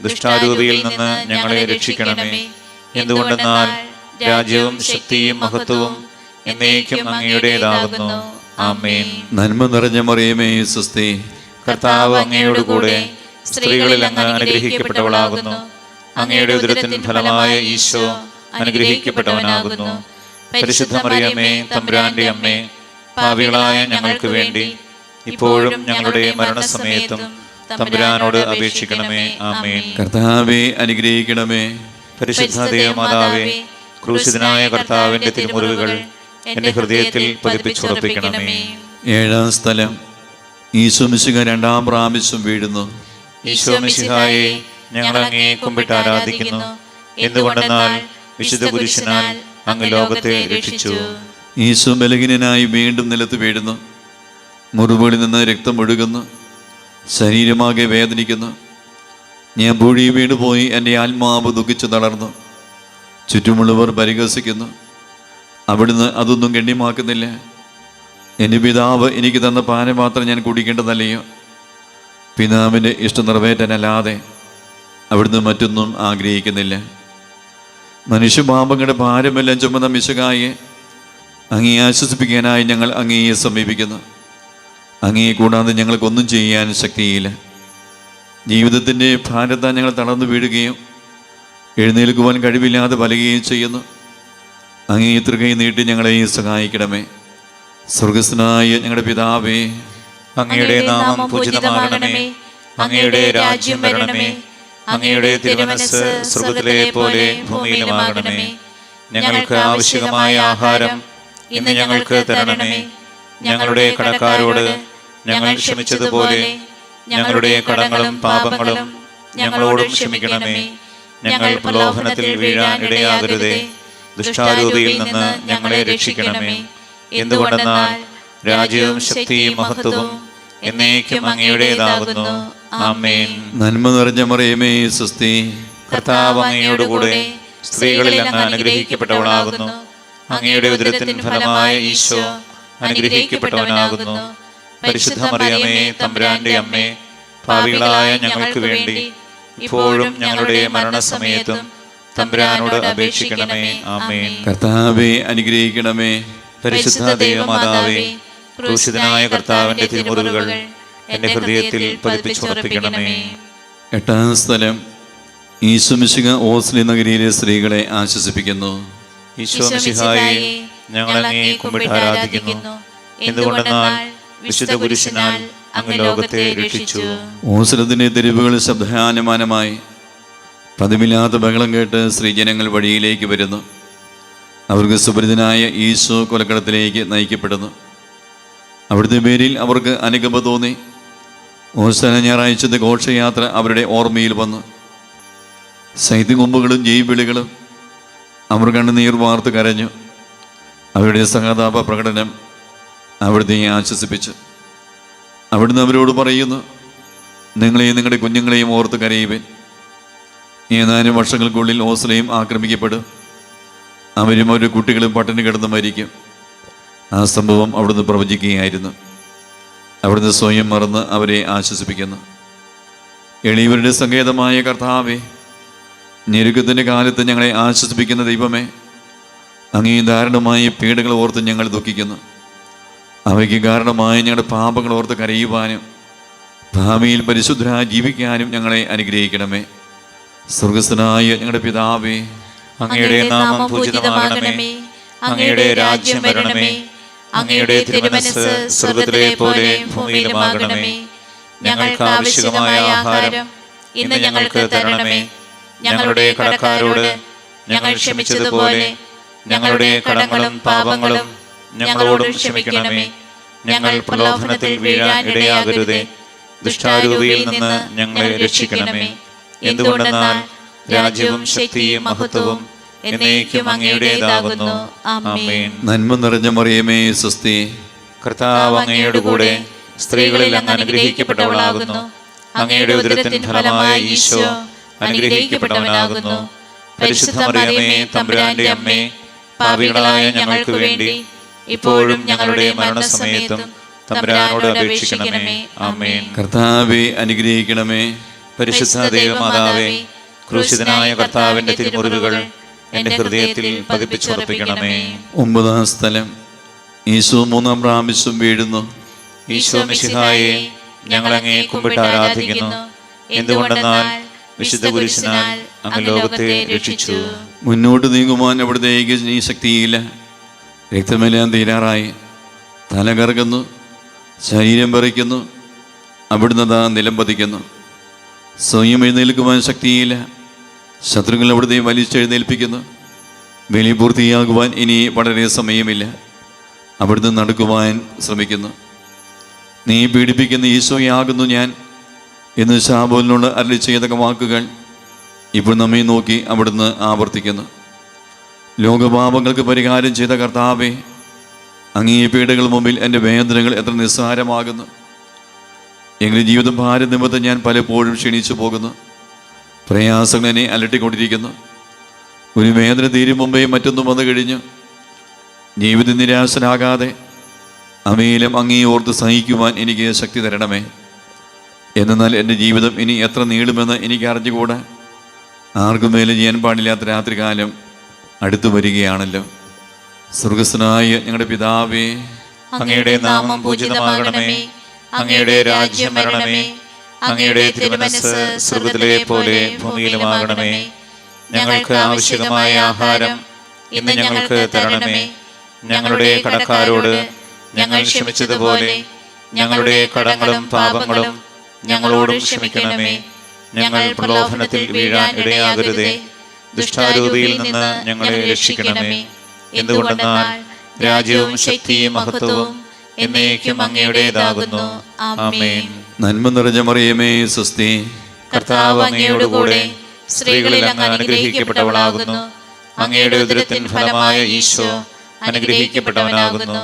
ദുഷ്ടാരൂപിയിൽ നിന്ന് ഞങ്ങളെ രക്ഷിക്കണമേ. എന്തുകൊണ്ടെന്നാൽ രാജ്യവും ശക്തിയും മഹത്വവും എന്നേക്കും അങ്ങയുടേതാകുന്നു. ആമേൻ. നന്മ നിറഞ്ഞ മറിയമേ, സ്വസ്തി. കർത്താവ് അങ്ങയോട് കൂടെ സ്ത്രീകളിൽ അങ്ങ് അനുഗ്രഹിക്കപ്പെട്ടവളാകുന്നു. അങ്ങയുടെ ഉദരത്തിൻ ഫലമായ ഈശോ അനുഗ്രഹിക്കപ്പെട്ടവനാകുന്നു. പരിശുദ്ധ മറിയമേ, തമ്പുരാന്റെ അമ്മേ, പാപികളായ ഞങ്ങൾക്ക് വേണ്ടി ഇപ്പോഴും ഞങ്ങളുടെ മരണസമയത്തും തമ്പുരാനോട് അപേക്ഷിക്കണമേ. ആമേൻ. കർത്താവേ, അനുഗ്രഹിക്കണമേ. പരിശുദ്ധ ദേവമാതാവേ, ക്രൂശിതനായ കർത്താവിന്റെ തിരുമുറിവുകൾ എന്റെ ഹൃദയത്തിൽ പതിപ്പിച്ചുറപ്പിക്കണമേ. ഏഴാം സ്ഥലം. ഈശോ മിശിഹ രണ്ടാം പ്രാവശ്യം വീഴുന്നു. ഈശോ മിശിഹായെ, ഞങ്ങൾ അങ്ങയെ കുമ്പിട്ട് ആരാധിക്കുന്നു. എന്തുകൊണ്ടെന്നാൽ വിശുദ്ധ കുരിശിനാൽ അങ്ങ് ലോകത്തെ രക്ഷിച്ചു. ഈശോ ബലഹീനനായി വീണ്ടും നിലത്ത് വീഴുന്നു. മുറിവുകളിൽ നിന്ന് രക്തം ഒഴുകുന്നു. ശരീരമാകെ വേദനിക്കുന്നു. ഞാൻ പൂഴി വീണുപോയി. എൻ്റെ ആത്മാവ് ദുഃഖിച്ചു തളർന്നു. ചുറ്റുമുള്ളവർ പരിഹസിക്കുന്നു. അവിടുന്ന് അതൊന്നും ഗണ്യമാക്കുന്നില്ല. എൻ്റെ പിതാവ് എനിക്ക് തന്ന പാനപാത്രം ഞാൻ കുടിക്കേണ്ടതല്ലയോ? പിതാവിൻ്റെ ഇഷ്ടം നിറവേറ്റാനല്ലാതെ അവിടുന്ന് മറ്റൊന്നും ആഗ്രഹിക്കുന്നില്ല. മനുഷ്യപാപങ്ങളുടെ ഭാരമെല്ലാം ചുമന്ന മിശിഹായെ, അങ്ങയെ ആശ്വസിപ്പിക്കാനായി ഞങ്ങൾ അങ്ങയെ സമീപിക്കുന്നു. അങ്ങയെ കൂടാതെ ഞങ്ങൾക്കൊന്നും ചെയ്യാൻ ശക്തിയില്ല. ജീവിതത്തിൻ്റെ ഭാരത്താൽ ഞങ്ങൾ തളർന്നു വീഴുകയും എഴുന്നേൽക്കുവാൻ കഴിവില്ലാതെ വലയുകയും ചെയ്യുന്നു. അങ്ങയെ തൃകൈ നീട്ടി ഞങ്ങളെ സഹായിക്കണമേ. സ്വർഗസ്വനായ ഞങ്ങളുടെ പിതാവേ, അങ്ങയുടെ നാമം പൂജിതമാകണമേ. അങ്ങയുടെ രാജ്യം വരണമേ. അങ്ങയുടെ തിരുമനസ്സ് സ്വർഗ്ഗത്തിലെ പോലെ ഭൂമിയിലുമാകണമേ. ഞങ്ങൾക്ക് ആവശ്യമായ ആഹാരം ഇന്ന് ഞങ്ങൾക്ക് തരണമേ. ഞങ്ങളുടെ കടക്കാരോട് ഞങ്ങൾ ക്ഷമിച്ചതുപോലെ ഞങ്ങളുടെ കടങ്ങളും പാപങ്ങളും ഞങ്ങളോടും ക്ഷമിക്കണമേ. ഞങ്ങൾ പ്രലോഭനത്തിൽ വീഴാൻ ഇടയാകരുതേ. ദുഷ്ടാരൂപിയിൽ നിന്ന് ഞങ്ങളെ രക്ഷിക്കണമേ. എന്തുകൊണ്ടെന്നാൽ രാജ്യവും ശക്തിയും മഹത്വവും എന്നേക്കും അങ്ങയുടേതാകുന്നു. ആമേൻ. നന്മ നിറഞ്ഞ മറിയമേ, സ്വസ്തി. കർത്താവ് അങ്ങയോടുകൂടെ സ്ത്രീകളിൽ അങ്ങ് അനുഗ്രഹിക്കപ്പെട്ടവളാകുന്നു. അങ്ങയുടെ ഉദരത്തിൻ ഫലമായ ഈശോ അനുഗ്രഹിക്കപ്പെട്ടവനാകുന്നു. പരിശുദ്ധ മറിയമേ, തമ്പുരാന്റെ അമ്മേ, പാപികളായ ഞങ്ങൾക്ക് വേണ്ടി ഇപ്പോഴും ഞങ്ങളുടെ മരണസമയത്തും തമ്പുരാനോട് അപേക്ഷിക്കണമേ. ആമേൻ. കർത്താവെ അനുഗ്രഹിക്കണമേ. പരിശുദ്ധ ദൈവമാതാവേ, ക്രൂശിതനായ കർത്താവിന്റെ തിരുമുറിവുകൾ എന്റെ ഹൃദയത്തിൽ പതിപ്പിച്ചുറപ്പിക്കണമേ. എട്ടാം സ്ഥലം, ഈശോ മിശിഹ ഓസ്ലി നഗരിയിലെ സ്ത്രീകളെ ആശ്വസിപ്പിക്കുന്നു. ഈശോ മിശിഹായെ, ഞങ്ങൾ അങ്ങേ കുമ്പിട്ട് ആരാധിക്കുന്നു. എന്തുകൊണ്ടെന്നാൽ വിശുദ്ധ പുരുഷനാൽ അങ്ങ് ലോകത്തെ രക്ഷിച്ചു. ഓസ്ലത്തിന്റെ തെരുവുകൾ ശബ്ദാനമാനമായി പതിവില്ലാത്ത ബഹളം കേട്ട് സ്ത്രീജനങ്ങൾ വഴിയിലേക്ക് വരുന്നു. അവർക്ക് സുപരിതനായ ഈശോ കൊലക്കടത്തിലേക്ക് നയിക്കപ്പെടുന്നു. അവിടുത്തെ പേരിൽ അവർക്ക് അനുകമ്പ തോന്നി. ഓശാന ഞായറാഴ്ചത്തെ ഘോഷയാത്ര അവരുടെ ഓർമ്മയിൽ വന്നു. ശൈത്യകൊമ്പുകളും ജൈവിളികളും അവർ കണ്ണുനീർ വാർത്ത് കരഞ്ഞു. അവരുടെ സഹതാപ പ്രകടനം അവിടുത്തെ ആശ്വസിപ്പിച്ചു. അവിടുന്ന് അവരോട് പറയുന്നു, നിങ്ങളെയും നിങ്ങളുടെ കുഞ്ഞുങ്ങളെയും ഓർത്ത് കരയുവിൻ. ഏതാനും വർഷങ്ങൾക്കുള്ളിൽ ഓസ്ലയും ആക്രമിക്കപ്പെടും. അവരും അവരുടെ കുട്ടികളും പട്ടിണി കിടന്ന് മരിക്കും. ആ സംഭവം അവിടുന്ന് പ്രവചിക്കുകയായിരുന്നു. അവിടുന്ന് സ്വയം മറന്ന് അവരെ ആശ്വസിപ്പിക്കുന്നു. എളിയവരുടെ സങ്കേതമായ കർത്താവേ, ഞെരുക്കത്തിൻ്റെ കാലത്ത് ഞങ്ങളെ ആശ്വസിപ്പിക്കുന്ന ദൈവമേ, അങ്ങേ ദാരുണമായ പീഡകൾ ഓർത്ത് ഞങ്ങൾ ദുഃഖിക്കുന്നു. അവയ്ക്ക് കാരണമായ ഞങ്ങളുടെ പാപങ്ങൾ ഓർത്ത് കരയുവാനും ഭാവിയിൽ പരിശുദ്ധരായി ജീവിക്കാനും ഞങ്ങളെ അനുഗ്രഹിക്കണമേ. സ്വർഗസ്ഥനായ ഞങ്ങളുടെ പിതാവേ, അങ്ങയുടെ നാമം പൂജിതമാകണമേ. അങ്ങയുടെ രാജ്യം വരണമേ. അങ്ങയുടെ തിരുമനസ്സ് സ്വർഗ്ഗത്തിലെ പോലെ ഭൂമിയിലുമാകണമേ. ഞങ്ങൾക്ക് ആവശ്യമായ ആഹാരം ഇന്ന് ഞങ്ങൾക്ക് തരണമേ. ഞങ്ങളുടെ കടക്കാരോട് ഞങ്ങൾ ക്ഷമിച്ചതുപോലെ ഞങ്ങളുടെ കടങ്ങളും പാപങ്ങളും ഞങ്ങളോടും ക്ഷമിക്കണമേ. ഞങ്ങൾ പ്രലോഭനത്തിൽ വീഴാൻ ഇടയാകരുതേ. ദുഷ്ടാരൂപിയിൽ നിന്ന് ഞങ്ങളെ രക്ഷിക്കണമേ. എന്തുകൊണ്ടെന്നാൽ രാജ്യവും ശക്തിയും മഹത്വവും എന്നേക്കും അങ്ങയുടേതാകുന്നു. ആമേൻ. നന്മ നിറഞ്ഞ മറിയമേ, സ്വസ്തി. കർത്താവ് അങ്ങയോടുകൂടെ സ്ത്രീകളിൽ അങ്ങ് അനുഗ്രഹിക്കപ്പെട്ടവളാകുന്നു. അങ്ങയുടെ ഉദരത്തിൻ ഫലമായ ഈശോ അനുഗ്രഹിക്കപ്പെട്ടവനാകുന്നു. പരിശുദ്ധ മറിയമേ, തമ്പുരാന്റെ അമ്മേ, പാപികളായ ഞങ്ങൾക്ക് വേണ്ടി ഇപ്പോഴും ഞങ്ങളുടെ മരണസമയത്തും തമ്പുരാനോട് അപേക്ഷിക്കണമേ. ആമേൻ. കർത്താവെ അനുഗ്രഹിക്കണമേ. പരിശുദ്ധ ദൈവമാതാവേ, ക്രൂശിതനായ കർത്താവിന്റെ തിരുമുറിവുകൾ എന്റെ ഹൃദയത്തിൽ പതിപ്പിച്ചുറപ്പിക്കണമേ. ഒമ്പതാം സ്ഥലം, ഈശോ മൂന്നാം പ്രാവശ്യം വീഴുന്നു. ഈശോ മിശിഹായെ, ഞങ്ങൾ അങ്ങേ കുമ്പിട്ട് ആരാധിക്കുന്നു. എന്തുകൊണ്ടെന്നാൽ വിശുദ്ധ പുരുഷനാൽ അങ്ങ് ലോകത്തെ രക്ഷിച്ചു. മുന്നോട്ട് നീങ്ങുവാൻ അവിടുത്തെ നീ ശക്തിയില്ല. രക്തമെല്ലാം തീരാറായി. തല കറങ്ങുന്നു, ശരീരം പറിക്കുന്നു. അവിടുന്ന് താ നിലം പതിക്കുന്നു. സ്വയം എഴുന്നേൽക്കുവാൻ ശക്തിയില്ല. ശത്രുക്കൾ അവിടുത്തെ വലിച്ചെഴുന്നേൽപ്പിക്കുന്നു. ബലി പൂർത്തിയാകുവാൻ ഇനി വളരെ സമയമില്ല. അവിടുന്ന് നടക്കുവാൻ ശ്രമിക്കുന്നു. നീ പീഡിപ്പിക്കുന്ന ഈശോയാകുന്നു ഞാൻ എന്ന് ശാബോലിനോട് അരുളി ചെയ്ത വാക്കുകൾ ഇപ്പോൾ നമ്മെ നോക്കി അവിടുന്ന് ആവർത്തിക്കുന്നു. ലോകപാപങ്ങൾക്ക് പരിഹാരം ചെയ്ത കർത്താവേ, അങ്ങേ പീഡകൾ മുമ്പിൽ എൻ്റെ വേദനകൾ എത്ര നിസ്സാരമാകുന്നു. എങ്കിലും ജീവിതം ഭാരം നിമിത്തം ഞാൻ പലപ്പോഴും ക്ഷീണിച്ചു പോകുന്നു. പ്രയാസങ്ങൾ എന്നെ അലട്ടിക്കൊണ്ടിരിക്കുന്നു. ഒരു വേദന തീരും മുമ്പേ മറ്റൊന്നും വന്നു കഴിഞ്ഞു. ജീവിത നിരാശനാകാതെ അവയിലും അങ്ങേ ഓർത്ത് സഹിക്കുവാൻ എനിക്ക് ശക്തി തരണമേ. എന്നാൽ എൻ്റെ ജീവിതം ഇനി എത്ര നീളുമെന്ന് എനിക്ക് അറിഞ്ഞുകൂടാ. ആർക്കും മേലെ ചെയ്യാൻ പാടില്ലാത്ത രാത്രികാലം അടുത്തു വരികയാണല്ലോ. സ്വർഗസ്ഥനായ ഞങ്ങളുടെ പിതാവേ, അങ്ങയുടെ നാമം പൂജിതമാകണമേ. അങ്ങയുടെ രാജ്യം വരണമേ. അങ്ങയുടെ തിരുമനസ്സ് സ്വർഗ്ഗത്തിലെ പോലെ ഭൂമിയിലുമാകണമേ. ഞങ്ങൾക്ക് ആവശ്യമായ ആഹാരം ഇന്ന് ഞങ്ങൾക്ക് തരണമേ. ഞങ്ങളുടെ കടക്കാരോട് ഞങ്ങൾ ക്ഷമിച്ചതുപോലെ ഞങ്ങളുടെ കടങ്ങളും പാപങ്ങളും ഞങ്ങളോടും ക്ഷമിക്കണമേ. ഞങ്ങൾ പ്രലോഭനത്തിൽ വീഴാൻ ഇടയാകരുതേ. ദുഷ്ടാരൂപിയിൽ നിന്ന് ഞങ്ങളെ രക്ഷിക്കണമേ. എന്തുകൊണ്ടെന്നാൽ രാജ്യവും ശക്തിയും മഹത്വവും എന്നേക്കും അങ്ങയുടേതാകുന്നു. ആമേൻ. നന്മ നിറഞ്ഞ മറിയമേ, സ്വസ്തി. കർത്താവ് അങ്ങയോടുകൂടെ സ്ത്രീകളിൽ അങ്ങ് അനുഗ്രഹിക്കപ്പെട്ടവളാകുന്നു. അങ്ങയുടെ ഉദരത്തിൻ ഫലമായ ഈശോ അനുഗ്രഹിക്കപ്പെട്ടവനാകുന്നു.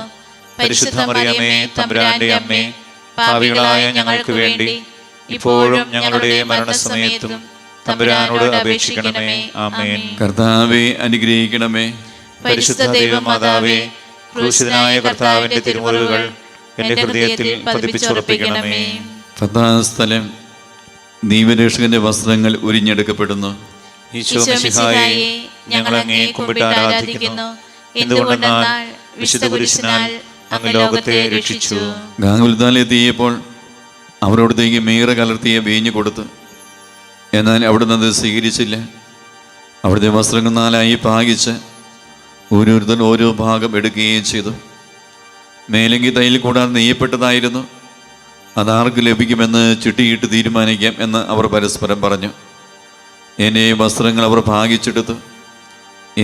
പരിശുദ്ധ മറിയമേ, തമ്പുരാന്റെ അമ്മേ, പാപികളായ ഞങ്ങൾക്ക് വേണ്ടി ഇപ്പോഴും ഞങ്ങളുടെ മരണസമയത്തും തമ്പുരാനോട് അപേക്ഷിക്കണമേ. ആമേൻ. കർത്താവെ അനുഗ്രഹിക്കണമേ. പരിശുദ്ധ ദൈവമാതാവേ, ക്രൂശിതനായ കർത്താവിന്റെ തിരുമുറിവുകൾ എന്റെ ഹൃദയത്തിൽ പതിപ്പിച്ചുറപ്പിക്കണമേ. പത്താം സ്ഥലം, ദൈവരക്ഷകന്റെ വസ്ത്രങ്ങൾ ഉരിഞ്ഞെടുക്കപ്പെടുന്നു. ഈശോ മിശിഹായേ, ഞങ്ങൾ അങ്ങേ കുമ്പിട്ട് ആരാധിക്കുന്നു. എന്തുകൊണ്ടെന്നാൽ വിശുദ്ധ കുരിശിനാൽ അങ്ങ് ലോകത്തെ രക്ഷിച്ചു. ഗാഗുൽത്താലെത്തിയപ്പോൾ അവരോടത്തേക്ക് മീറ കലർത്തിയ വീഞ്ഞു കൊടുത്തു. എന്നാൽ അവിടുന്ന് അത് സ്വീകരിച്ചില്ല. അവിടുത്തെ വസ്ത്രങ്ങൾ 4 ഭാഗിച്ച് ഓരോരുത്തർ ഓരോ ഭാഗം എടുക്കുകയും ചെയ്തു. മേലങ്കി തൈൽ കൂടാതെ നെയ്യപ്പെട്ടതായിരുന്നു. അതാർക്ക് ലഭിക്കുമെന്ന് ചിട്ടിയിട്ട് തീരുമാനിക്കാം എന്ന് അവർ പരസ്പരം പറഞ്ഞു. എന്നെ വസ്ത്രങ്ങൾ അവർ ഭാഗിച്ചെടുത്തു.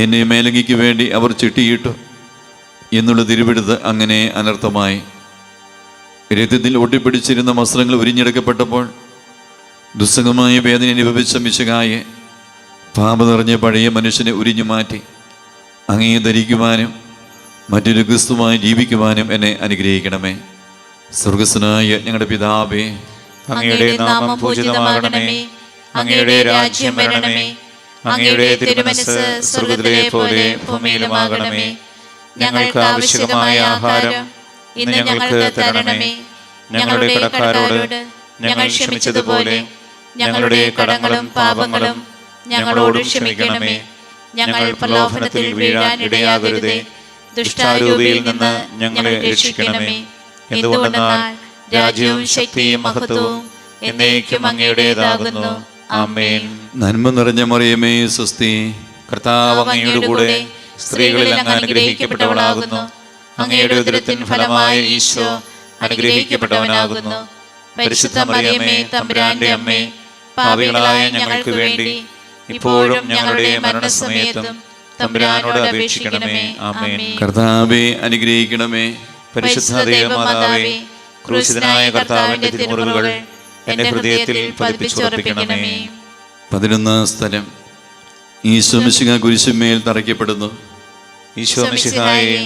എന്നെ മേലങ്കിക്ക് വേണ്ടി അവർ ചിട്ടിയിട്ടു എന്നുള്ള തിരുവെടുത്ത് അങ്ങനെ അനർത്ഥമായി. രക്തത്തിൽ ഒട്ടിപ്പിടിച്ചിരുന്ന വസ്ത്രങ്ങൾ ഉരിഞ്ഞെടുക്കപ്പെട്ടപ്പോൾ ദുസ്സഹമായ വേദന അനുഭവിച്ച മിശിഹായെ, പാപം നിറഞ്ഞ പഴയ മനുഷ്യനെ ഉരിഞ്ഞു മാറ്റി അങ്ങേ ധരിക്കുവാനും മറ്റൊരു ക്രിസ്തുമായി ജീവിക്കുവാനും എന്നെ അനുഗ്രഹിക്കണമേ. സ്വർഗസ്വനായ ഞങ്ങളുടെ പിതാവേ, അങ്ങയുടെ നാമം പൂജിതമാകണമേ. അങ്ങയുടെ രാജ്യം വരണമേ. അങ്ങയുടെ തിരുമനസ്സ് സ്വർഗ്ഗത്തിലെ പോലെ ഭൂമിയിലുമാകണമേ. ഞങ്ങൾക്ക് ആവശ്യമായ ആഹാരം ഇന്ന് ഞങ്ങൾക്ക് തരണമേ. ഞങ്ങളുടെ കടക്കാരോട് ഞങ്ങൾ ക്ഷമിച്ചതുപോലെ ഞങ്ങളുടെ കടങ്ങളും പാപങ്ങളും ഞങ്ങളോട് ക്ഷമിക്കണമേ. ഞങ്ങൾ പ്രലോഭനത്തിൽ വീഴാൻ ഇടയാകരുതേ. ദുഷ്ടാരൂപിയിൽ നിന്ന് ഞങ്ങളെ രക്ഷിക്കണമേ. എന്തുകൊണ്ടെന്നാൽ രാജ്യവും ശക്തിയും മഹത്വവും എന്നേക്കും അങ്ങയുടേതാകുന്നു. ആമേൻ. നന്മ നിറഞ്ഞ മറിയമേ, സ്വസ്തി. കർത്താവ് അങ്ങയുടെ കൂടെ സ്ത്രീകളിൽ അങ്ങ് അനുഗ്രഹിക്കപ്പെട്ടവളാകുന്നു. അങ്ങയുടെ ഉദരത്തിൻ ഫലമായ ഈശോ അനുഗ്രഹിക്കപ്പെട്ടവനാകുന്നു. പരിശുദ്ധ മറിയമേ, തമ്പുരാന്റെ അമ്മേ, പാപികളായ ഞങ്ങൾക്ക് വേണ്ടി ഇപ്പോഴും ഞങ്ങളുടെ മരണസമയത്തും തമ്പുരാനോട് അപേക്ഷിക്കണമേ. ആമേൻ. കർത്താവെ അനുഗ്രഹിക്കണമേ. പരിശുദ്ധ ദൈവമാതാവേ, ക്രൂശിതനായ കർത്താവിന്റെ തിരുമുറിവുകൾ എന്റെ ഹൃദയത്തിൽ പതിപ്പിച്ചുറപ്പിക്കണമേ. 11 സ്ഥലം, ഈശോ മിശിഹാ കുരിശുമേൽ തറയ്ക്കപ്പെടുന്നു. ഈശോ മിശിഹായേ,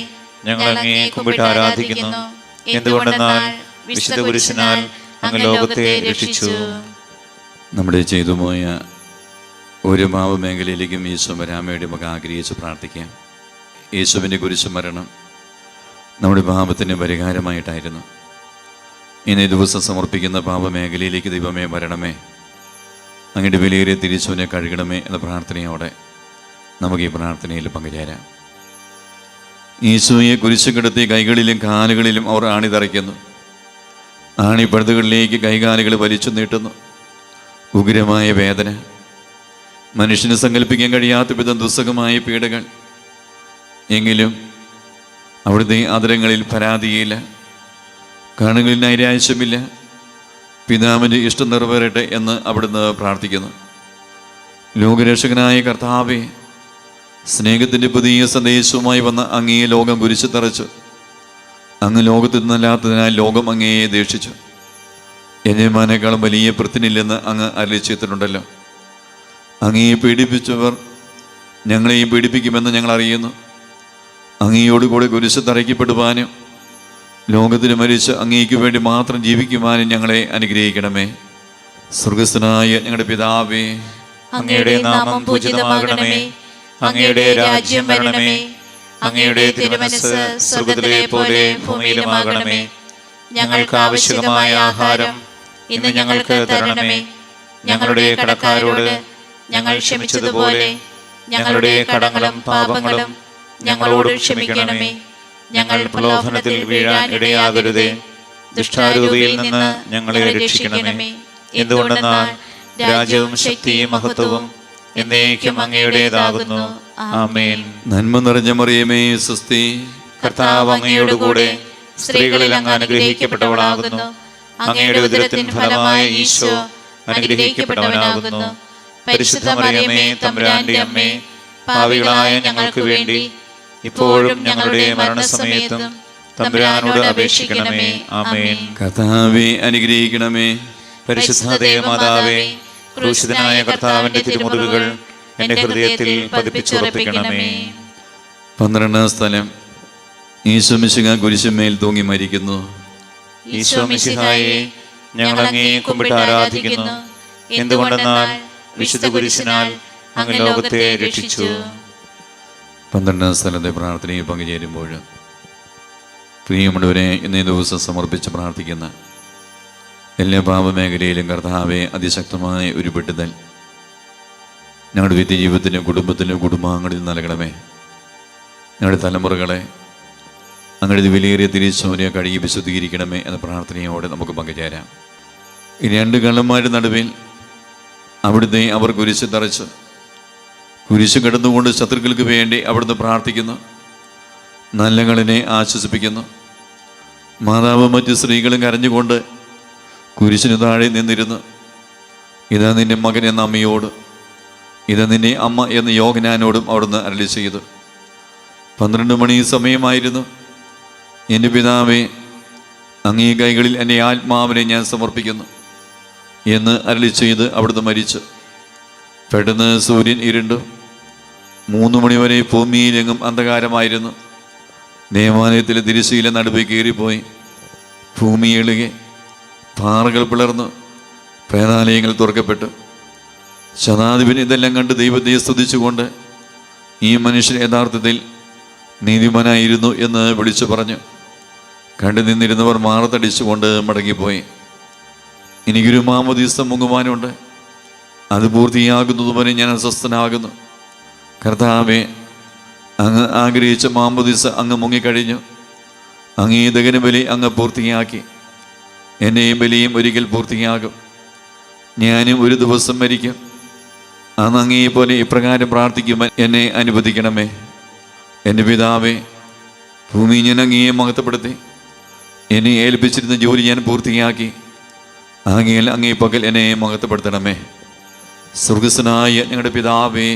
ഞങ്ങൾ അങ്ങേ കുമ്പിട്ട് ആരാധിക്കുന്നു. എന്തുകൊണ്ടെന്നാൽ വിശുദ്ധ കുരിശിനാൽ അങ്ങ് ലോകത്തെ രക്ഷിച്ചു. നമ്മുടെ ചെയ്തുപോയ ഒരു പാപമേഖലയിലേക്കും ഈശോ വരാൻ വേണ്ടി നമുക്ക് ആഗ്രഹിച്ച് പ്രാർത്ഥിക്കാം. യേശുവിൻ്റെ കുരിശു മരണം നമ്മുടെ പാപത്തിന് പരിഹാരമായിട്ടായിരുന്നു. ഇന്നേ ദിവസം സമർപ്പിക്കുന്ന പാപമേഖലയിലേക്ക് ദൈവമേ വരണമേ, അങ്ങയുടെ വിലയേറിയ തിരിച്ചുവിനെ കഴുകണമേ എന്ന പ്രാർത്ഥനയോടെ നമുക്ക് ഈ പ്രാർത്ഥനയിൽ പങ്കുചേരാം. ഈശോയെ കുരിശു കിടത്തി കൈകളിലും കാലുകളിലും അവർ ആണി തറയ്ക്കുന്നു. ആണിപ്പഴുതുകളിലേക്ക് കൈകാലുകൾ വലിച്ചു നീട്ടുന്നു. ഉഗ്രമായ വേദന, മനുഷ്യന് സങ്കല്പിക്കാൻ കഴിയാത്ത വിധം ദുസ്സഹമായ പീഡകൾ. എങ്കിലും അവിടുത്തെ ആദരങ്ങളിൽ പരാതിയില്ല, കണ്ണുകളിൽ നൈരാശ്യമില്ല. പിതാവിൻ്റെ ഇഷ്ടം നിറവേറട്ടെ എന്ന് അവിടുന്ന് പ്രാർത്ഥിക്കുന്നു. ലോകരക്ഷകനായ കർത്താവേ, സ്നേഹത്തിൻ്റെ പുതിയ സന്ദേശവുമായി വന്ന അങ്ങേ ലോകം കുരിശു തറച്ചു. അങ്ങ് ലോകത്തിൽ നിന്നല്ലാത്തതിനാൽ ലോകം അങ്ങയെ ദേഷിച്ചു. യജമാനേക്കാളും വലിയ പൃഥ്വിനില്ലെന്ന് അങ്ങ് അരുളിച്ചെയ്തിട്ടുണ്ടല്ലോ. അങ്ങയെ പീഡിപ്പിച്ചവർ ഞങ്ങളെയും പീഡിപ്പിക്കുമെന്ന് ഞങ്ങൾ അറിയുന്നു. അങ്ങയോടുകൂടി കുരിശു തറയ്ക്കപ്പെടുവാനും ലോകത്തിന് മരിച്ച് അങ്ങേക്ക് വേണ്ടി മാത്രം ജീവിക്കുവാനും ഞങ്ങളെ അനുഗ്രഹിക്കണമേ. സ്വർഗസ്ഥനായ ഞങ്ങളുടെ പിതാവേ, അങ്ങയുടെ നാമം പൂജിതമാകണമേ. അങ്ങയുടെ രാജ്യം വരണമേ. അങ്ങയുടെ തിരുമനസ്സ് സ്വർഗ്ഗത്തിലെ പോലെ ഭൂമിയിലുമാകണമേ. ഞങ്ങൾക്ക് ആവശ്യമായ ആഹാരം ഇന്ന് ഞങ്ങൾക്ക് തരണമേ. ഞങ്ങളുടെ കടക്കാരോട് ഞങ്ങൾ ക്ഷമിച്ചതുപോലെ ഞങ്ങളുടെ കടങ്ങളും പാപങ്ങളും ഞങ്ങളോട് ക്ഷമിക്കണമേ. ഞങ്ങൾ പ്രലോഭനത്തിൽ വീഴാൻ ഇടയാകരുതേ. ദുഷ്ടാരൂപിയിൽ നിന്ന് ഞങ്ങളെ രക്ഷിക്കണമേ. എന്തുകൊണ്ടെന്നാൽ രാജ്യവും ശക്തിയും മഹത്വവും എന്നേക്കും അങ്ങയുടേതാകുന്നു. ആമേൻ. നന്മ നിറഞ്ഞ മറിയമേ, സ്വസ്തി. കർത്താവ് അങ്ങയോടുകൂടെ സ്ത്രീകളിൽ അങ്ങ് അനുഗ്രഹിക്കപ്പെട്ടവളാകുന്നു. അങ്ങയുടെ ഉദരത്തിൻ ഫലമായ ഈശോ അനുഗ്രഹിക്കപ്പെട്ടവനാകുന്നു. പരിശുദ്ധ മറിയമേ, തമ്പുരാന്റെ അമ്മേ, പാപികളായ ഞങ്ങൾക്ക് വേണ്ടി ഇപ്പോഴും ഞങ്ങളുടെ മരണസമയത്തും തമ്പുരാനോട് അപേക്ഷിക്കണമേ. ആമേൻ. കർത്താവേ അനുഗ്രഹിക്കണമേ. പരിശുദ്ധ ദൈവമാതാവേ, ക്രൂശിതനായ കർത്താവിന്റെ തിരുമുറിവുകൾ എന്റെ ഹൃദയത്തിൽ പതിപ്പിച്ചുറപ്പിക്കണമേ. 12 സ്ഥലം, ഈശോ മിശിഹാ കുരിശുമേൽ തൂങ്ങി മരിക്കുന്നു. ഈശോ മിശിഹായേ, ഞങ്ങൾ അങ്ങയെ കുമ്പിട്ട് ആരാധിക്കുന്നു. എന്തുകൊണ്ടെന്നാൽ വിശുദ്ധ കുരിശിനാൽ അങ്ങ് ലോകത്തെ രക്ഷിച്ചു. 12 സ്ഥലത്തെ പ്രാർത്ഥനയിൽ പങ്കുചേരുമ്പോൾ പ്രിയമുള്ളവരെ ഇന്നേ ദിവസം സമർപ്പിച്ച് പ്രാർത്ഥിക്കുന്ന എല്ലാ പാപമേഖലയിലും കർത്താവെ അതിശക്തമായ ഒരു വിടുതൽ ഞങ്ങളുടെ വ്യക്തി ജീവിതത്തിലും കുടുംബത്തിലും കുടുംബാംഗങ്ങളിൽ നൽകണമേ. ഞങ്ങളുടെ തലമുറകളെ അങ്ങയുടെ വിലയേറിയ തിരിച്ചോനെ കഴുകി വിശുദ്ധീകരിക്കണമേ എന്ന പ്രാർത്ഥനയോടെ നമുക്ക് പങ്കുചേരാം. ഈ 2 കള്ളന്മാരുടെ നടുവിൽ അവിടുത്തെ അവർ കുരിശ് തറച്ച് കുരിശ് കിടന്നുകൊണ്ട് ശത്രുക്കൾക്ക് വേണ്ടി അവിടുന്ന് പ്രാർത്ഥിക്കുന്നു, നല്ലകളിനെ ആശ്വസിപ്പിക്കുന്നു. മാതാവും മറ്റ് സ്ത്രീകളും കരഞ്ഞുകൊണ്ട് കുരിശിന് താഴെ നിന്നിരുന്നു. ഇതാ നിന്റെ മകൻ എന്ന അമ്മയോട്, ഇതാ നിന്റെ അമ്മ എന്ന യോഹന്നാനോടും അവിടുന്ന് അരുളി ചെയ്തു. 12 മണി സമയമായിരുന്നു. എൻ്റെ പിതാവേ, അങ്ങേ കൈകളിൽ എൻ്റെ ആത്മാവിനെ ഞാൻ സമർപ്പിക്കുന്നു എന്ന് അരുളി ചെയ്ത് അവിടുന്ന് മരിച്ചു. പെട്ടെന്ന് സൂര്യൻ ഇരുണ്ടു. 3 മണിവരെ ഭൂമിയിലെങ്ങും അന്ധകാരമായിരുന്നു. ദേവാലയത്തിലെ തിരശ്ശീല നടുവെ കയറിപ്പോയി. ഭൂമി എളുകെ, പാറകൾ പിളർന്നു, പ്രേതാലയങ്ങൾ തുറക്കപ്പെട്ടു. ശതാധിപൻ ഇതെല്ലാം കണ്ട് ദൈവത്തെ സ്തുതിച്ചുകൊണ്ട് ഈ മനുഷ്യൻ യഥാർത്ഥത്തിൽ നീതിമാനായിരുന്നു എന്ന് വിളിച്ചു പറഞ്ഞു. കണ്ടു നിന്നിരുന്നവർ മാറത്തടിച്ചുകൊണ്ട് മടങ്ങിപ്പോയി. എനിക്കൊരു മാമോദീസ മുങ്ങുവാനുണ്ട്, അത് പൂർത്തിയാകുന്നതുവരെ ഞാൻ അസ്വസ്ഥനാകുന്നു. കർത്താവേ, അങ്ങ് ആഗ്രഹിച്ച മാമോദീസ അങ്ങ് മുങ്ങിക്കഴിഞ്ഞു. അങ്ങേ ദഹനബലി അങ്ങ് പൂർത്തിയാക്കി. എന്നെയും ബലിയും ഒരിക്കൽ പൂർത്തിയാകും. ഞാനും ഒരു ദിവസം മരിക്കും. അന്ന് അങ്ങേപോലെ ഇപ്രകാരം പ്രാർത്ഥിക്കുവാൻ എന്നെ അനുവദിക്കണമേ. എൻ്റെ പിതാവേ, ഭൂമി ഞാൻ അങ്ങയെ മഹത്വപ്പെടുത്തി. എന്നെ ഏൽപ്പിച്ചിരുന്ന ജോലി ഞാൻ പൂർത്തിയാക്കി. അങ്ങയിൽ അങ്ങേ പകൽ എന്നെ മഹത്വപ്പെടുത്തണമേ. സ്വർഗസ്വനായ ഞങ്ങളുടെ പിതാവേ,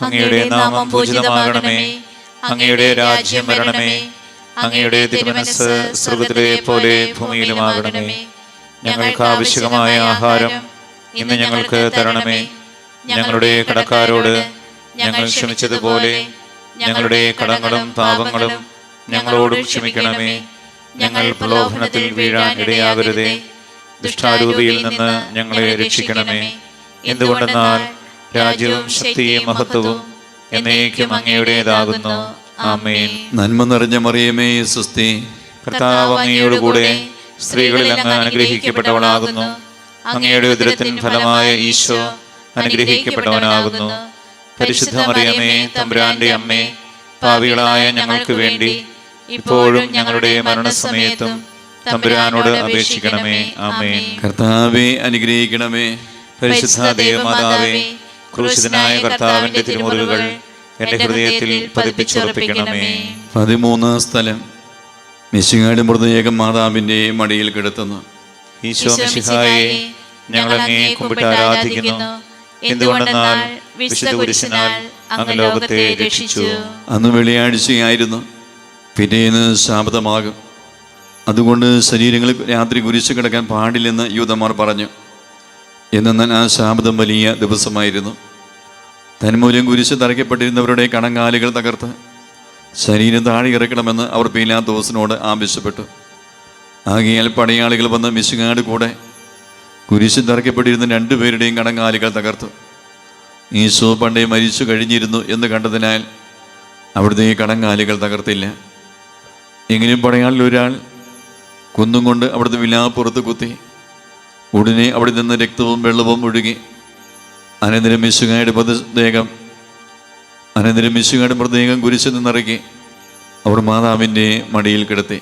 അങ്ങയുടെ നാമം പൂജിതമാകണമേ. അങ്ങയുടെ രാജ്യം വരണമേ. അങ്ങയുടെ തിരുമനസ്സ് സ്വർഗ്ഗത്തിലെ പോലെ ഭൂമിയിലുമാകണമേ. ഞങ്ങൾക്ക് ആവശ്യമായ ആഹാരം ഇന്ന് ഞങ്ങൾക്ക് തരണമേ. ഞങ്ങളുടെ കടക്കാരോട് ഞങ്ങൾ ക്ഷമിച്ചതുപോലെ ഞങ്ങളുടെ കടങ്ങളും പാപങ്ങളും ഞങ്ങളോടും ക്ഷമിക്കണമേ. ഞങ്ങൾ പ്രലോഭനത്തിൽ വീഴാൻ ഇടയാകരുതേ. ദുഷ്ടാരൂപിയിൽ നിന്ന് ഞങ്ങളെ രക്ഷിക്കണമേ. എന്തുകൊണ്ടെന്നാൽ രാജ്യവും ശക്തിയും മഹത്വവും എന്നേക്കും അങ്ങയുടേതാകുന്നു. ആമേൻ. നന്മ നിറഞ്ഞ മറിയമേ, സ്വസ്തി. കർത്താവ് അങ്ങയോടുകൂടെ സ്ത്രീകളിൽ അങ്ങ് അനുഗ്രഹിക്കപ്പെട്ടവളാകുന്നു. അങ്ങയുടെ ഉദരത്തിൻ ഫലമായ ഈശോ അനുഗ്രഹിക്കപ്പെട്ടവനാകുന്നു. പരിശുദ്ധ മറിയമേ, തമ്പുരാന്റെ അമ്മേ, പാപികളായ ഞങ്ങൾക്ക് വേണ്ടി ഇപ്പോഴും ഞങ്ങളുടെ മരണസമയത്തും തമ്പുരാനോട് അപേക്ഷിക്കണമേ. ആമേൻ. കർത്താവേ, അനുഗ്രഹിക്കണമേ. പരിശുദ്ധ ദേവമാതാവേ, ക്രൂശിതനായ കർത്താവിന്റെ തിരുമുറിവുകൾ എന്റെ ഹൃദയത്തിൽ പതിപ്പിച്ചുറപ്പിക്കണമേ. 13 സ്ഥലം മിശിഹായുടെ മൃതദേഹം മാതാവിൻ്റെ മടിയിൽ കിടത്തുന്നു. ഈശോ മിശിഹായെ, ഞങ്ങൾ അങ്ങയെ കുമ്പിട്ട് ആരാധിക്കുന്നു. എന്തുകൊണ്ടെന്നാൽ വിശുദ്ധ കുരിശിനാൽ അങ്ങ് ലോകത്തെ രക്ഷിച്ചു. അന്ന് വെള്ളിയാഴ്ചയായിരുന്നു. പിറ്റേന്ന് ശാബതമാകും. അതുകൊണ്ട് ശരീരങ്ങൾ രാത്രി കുരിശ് കിടക്കാൻ പാടില്ലെന്ന് യൂദന്മാർ പറഞ്ഞു. എന്നാൽ ആ ശാബതം വലിയ ദിവസമായിരുന്നു. തന്മൂലം കുരിശ് തറയ്ക്കപ്പെട്ടിരുന്നവരുടെ കണങ്കാലുകൾ തകർത്ത് ശരീരം താഴെ ഇറക്കണമെന്ന് അവർ പീലാത്തോസിനോട് ആവശ്യപ്പെട്ടു. ആകയാൽ പടയാളികൾ വന്ന് മിശിഹായുടെ കൂടെ കുരിശിൽ തറയ്ക്കപ്പെട്ടിരുന്ന 2 പേരുടെയും കണങ്കാലുകൾ തകർത്തു. ഈശോ പണ്ടേ മരിച്ചു കഴിഞ്ഞിരുന്നു എന്ന് കണ്ടതിനാൽ അവിടുത്തെ കണങ്കാലുകൾ തകർത്തില്ല. എങ്കിലും പടയാളിൽ ഒരാൾ കുന്നും കൊണ്ട് അവിടുത്തെ വിലാപ്പുറത്ത് കുത്തി. ഉടനെ അവിടെ നിന്ന് രക്തവും വെള്ളവും ഒഴുകി. അനന്തരം മിശിഹായുടെ മൃതദേഹം കുരിശിൽ നിന്നിറക്കി അവർ മാതാവിൻ്റെ മടിയിൽ കിടത്തി.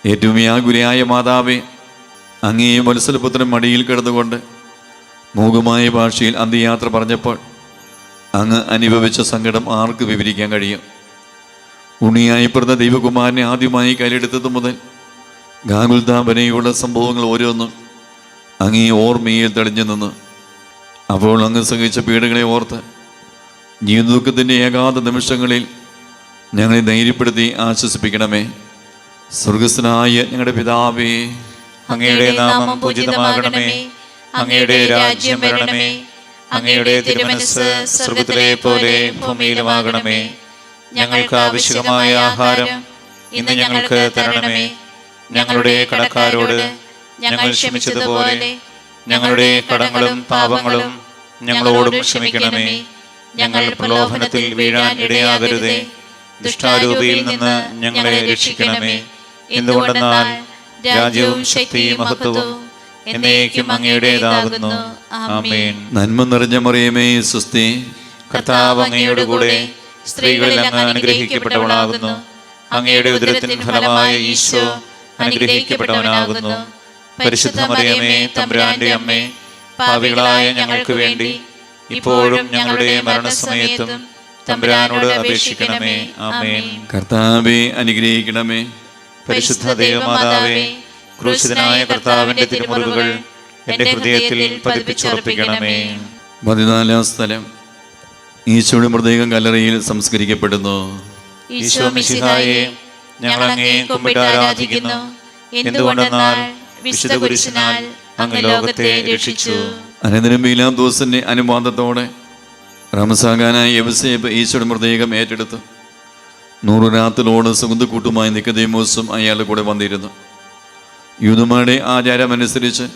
ഏറ്റവും വ്യാകുലയായ മാതാവേ, അങ്ങേ വത്സലപുത്രൻ മടിയിൽ കിടന്നുകൊണ്ട് മൂകമായ ഭാഷയിൽ അന്ത്യയാത്ര പറഞ്ഞപ്പോൾ അങ്ങ് അനുഭവിച്ച സങ്കടം ആർക്ക് വിവരിക്കാൻ കഴിയും? ഉണ്ണിയായി പിറന്ന ദൈവകുമാരനെ ആദ്യമായി കയ്യിലെടുത്തത് മുതൽ ഗാഗുൽത്താ വരെയുള്ള സംഭവങ്ങൾ ഓരോന്നും അങ്ങേ ഓർമ്മയിൽ തെളിഞ്ഞു നിന്ന്. അപ്പോൾ അങ്ങ് സഹിച്ച പീഡകളെ ഓർത്ത് ജീവിതദുഃഖത്തിൻ്റെ ഏകാന്ത നിമിഷങ്ങളിൽ ഞങ്ങളെ ധൈര്യപ്പെടുത്തി ആശ്വസിപ്പിക്കണമേ. സ്വർഗസ്ഥനായ ഞങ്ങളുടെ പിതാവേ, അങ്ങയുടെ നാമം പൂജിതമാകണമേ. അങ്ങയുടെ രാജ്യം വരണമേ. അങ്ങയുടെ തിരുമനസ്സ് സ്വർഗ്ഗത്തിലെ പോലെ ഭൂമിയിലുമാകണമേ. ഞങ്ങൾക്ക് ആവശ്യമായ ആഹാരം ഇന്ന് ഞങ്ങൾക്ക് തരണമേ. ഞങ്ങളുടെ കടക്കാരോട് ഞങ്ങൾ ക്ഷമിച്ചതുപോലെ ഞങ്ങളുടെ കടങ്ങളും പാപങ്ങളും ഞങ്ങളോടും ക്ഷമിക്കണമേ. ഞങ്ങൾ പ്രലോഭനത്തിൽ വീഴാൻ ഇടയാകരുതേ. ദുഷ്ടാരൂപിയിൽ നിന്ന് ഞങ്ങളെ രക്ഷിക്കണമേ. എന്തുകൊണ്ടെന്നാൽ രാജ്യവും ശക്തിയും മഹത്വവും എന്നേക്കും അങ്ങയുടേതാകുന്നു. ആമേൻ. നന്മ നിറഞ്ഞ മറിയമേ, സ്വസ്തി. കർത്താവ് അങ്ങയുടെ കൂടെ സ്ത്രീകളിൽ അങ്ങ് അനുഗ്രഹിക്കപ്പെട്ടവളാകുന്നു. അങ്ങയുടെ ഉദരത്തിൻ ഫലമായ ഈശോ അനുഗ്രഹിക്കപ്പെട്ടവനാകുന്നു. പരിശുദ്ധ മറിയമേ, തമ്പുരാന്റെ അമ്മേ, പാപികളായ ഞങ്ങൾക്ക് വേണ്ടി ഇപ്പോഴും ഞങ്ങളുടെ മരണസമയത്തും തമ്പുരാനോട് അപേക്ഷിക്കണമേ. ആമേൻ. കർത്താവേ, അനുഗ്രഹിക്കണമേ. പരിശുദ്ധ ദൈവമാതാവേ, ക്രൂശിതനായ കർത്താവിന്റെ തിരുമുറിവുകൾ എന്റെ ഹൃദയത്തിൽ പതിപ്പിച്ചുറപ്പിക്കണമേ. 14 സ്ഥലം. ഈശോയുടെ മൃതദേഹം കല്ലറയിൽ സംസ്കരിക്കപ്പെടുന്നു. ഈശോ മിശിഹായെ, ഞങ്ങൾ അങ്ങേ കുമ്പിട്ട് ആരാധിക്കുന്നു. എന്തുകൊണ്ടെന്നാൽ വിശുദ്ധ കുരിശിനാൽ അങ്ങ് ലോകത്തെ രക്ഷിച്ചു. അനന്തരം പീലാത്തോസിന്റെ അനുവാദത്തോടെ റമസാകാനായ യവസേപ്പ് ഈശോയുടെ മൃതദേഹം ഏറ്റെടുത്തു. 100 രാത്രിലോട് സുഗന്ധക്കൂട്ടുമായി നിക്കോദെമോസും അയാളുടെ കൂടെ വന്നിരുന്നു. യൂദന്മാരുടെ ആചാരമനുസരിച്ച്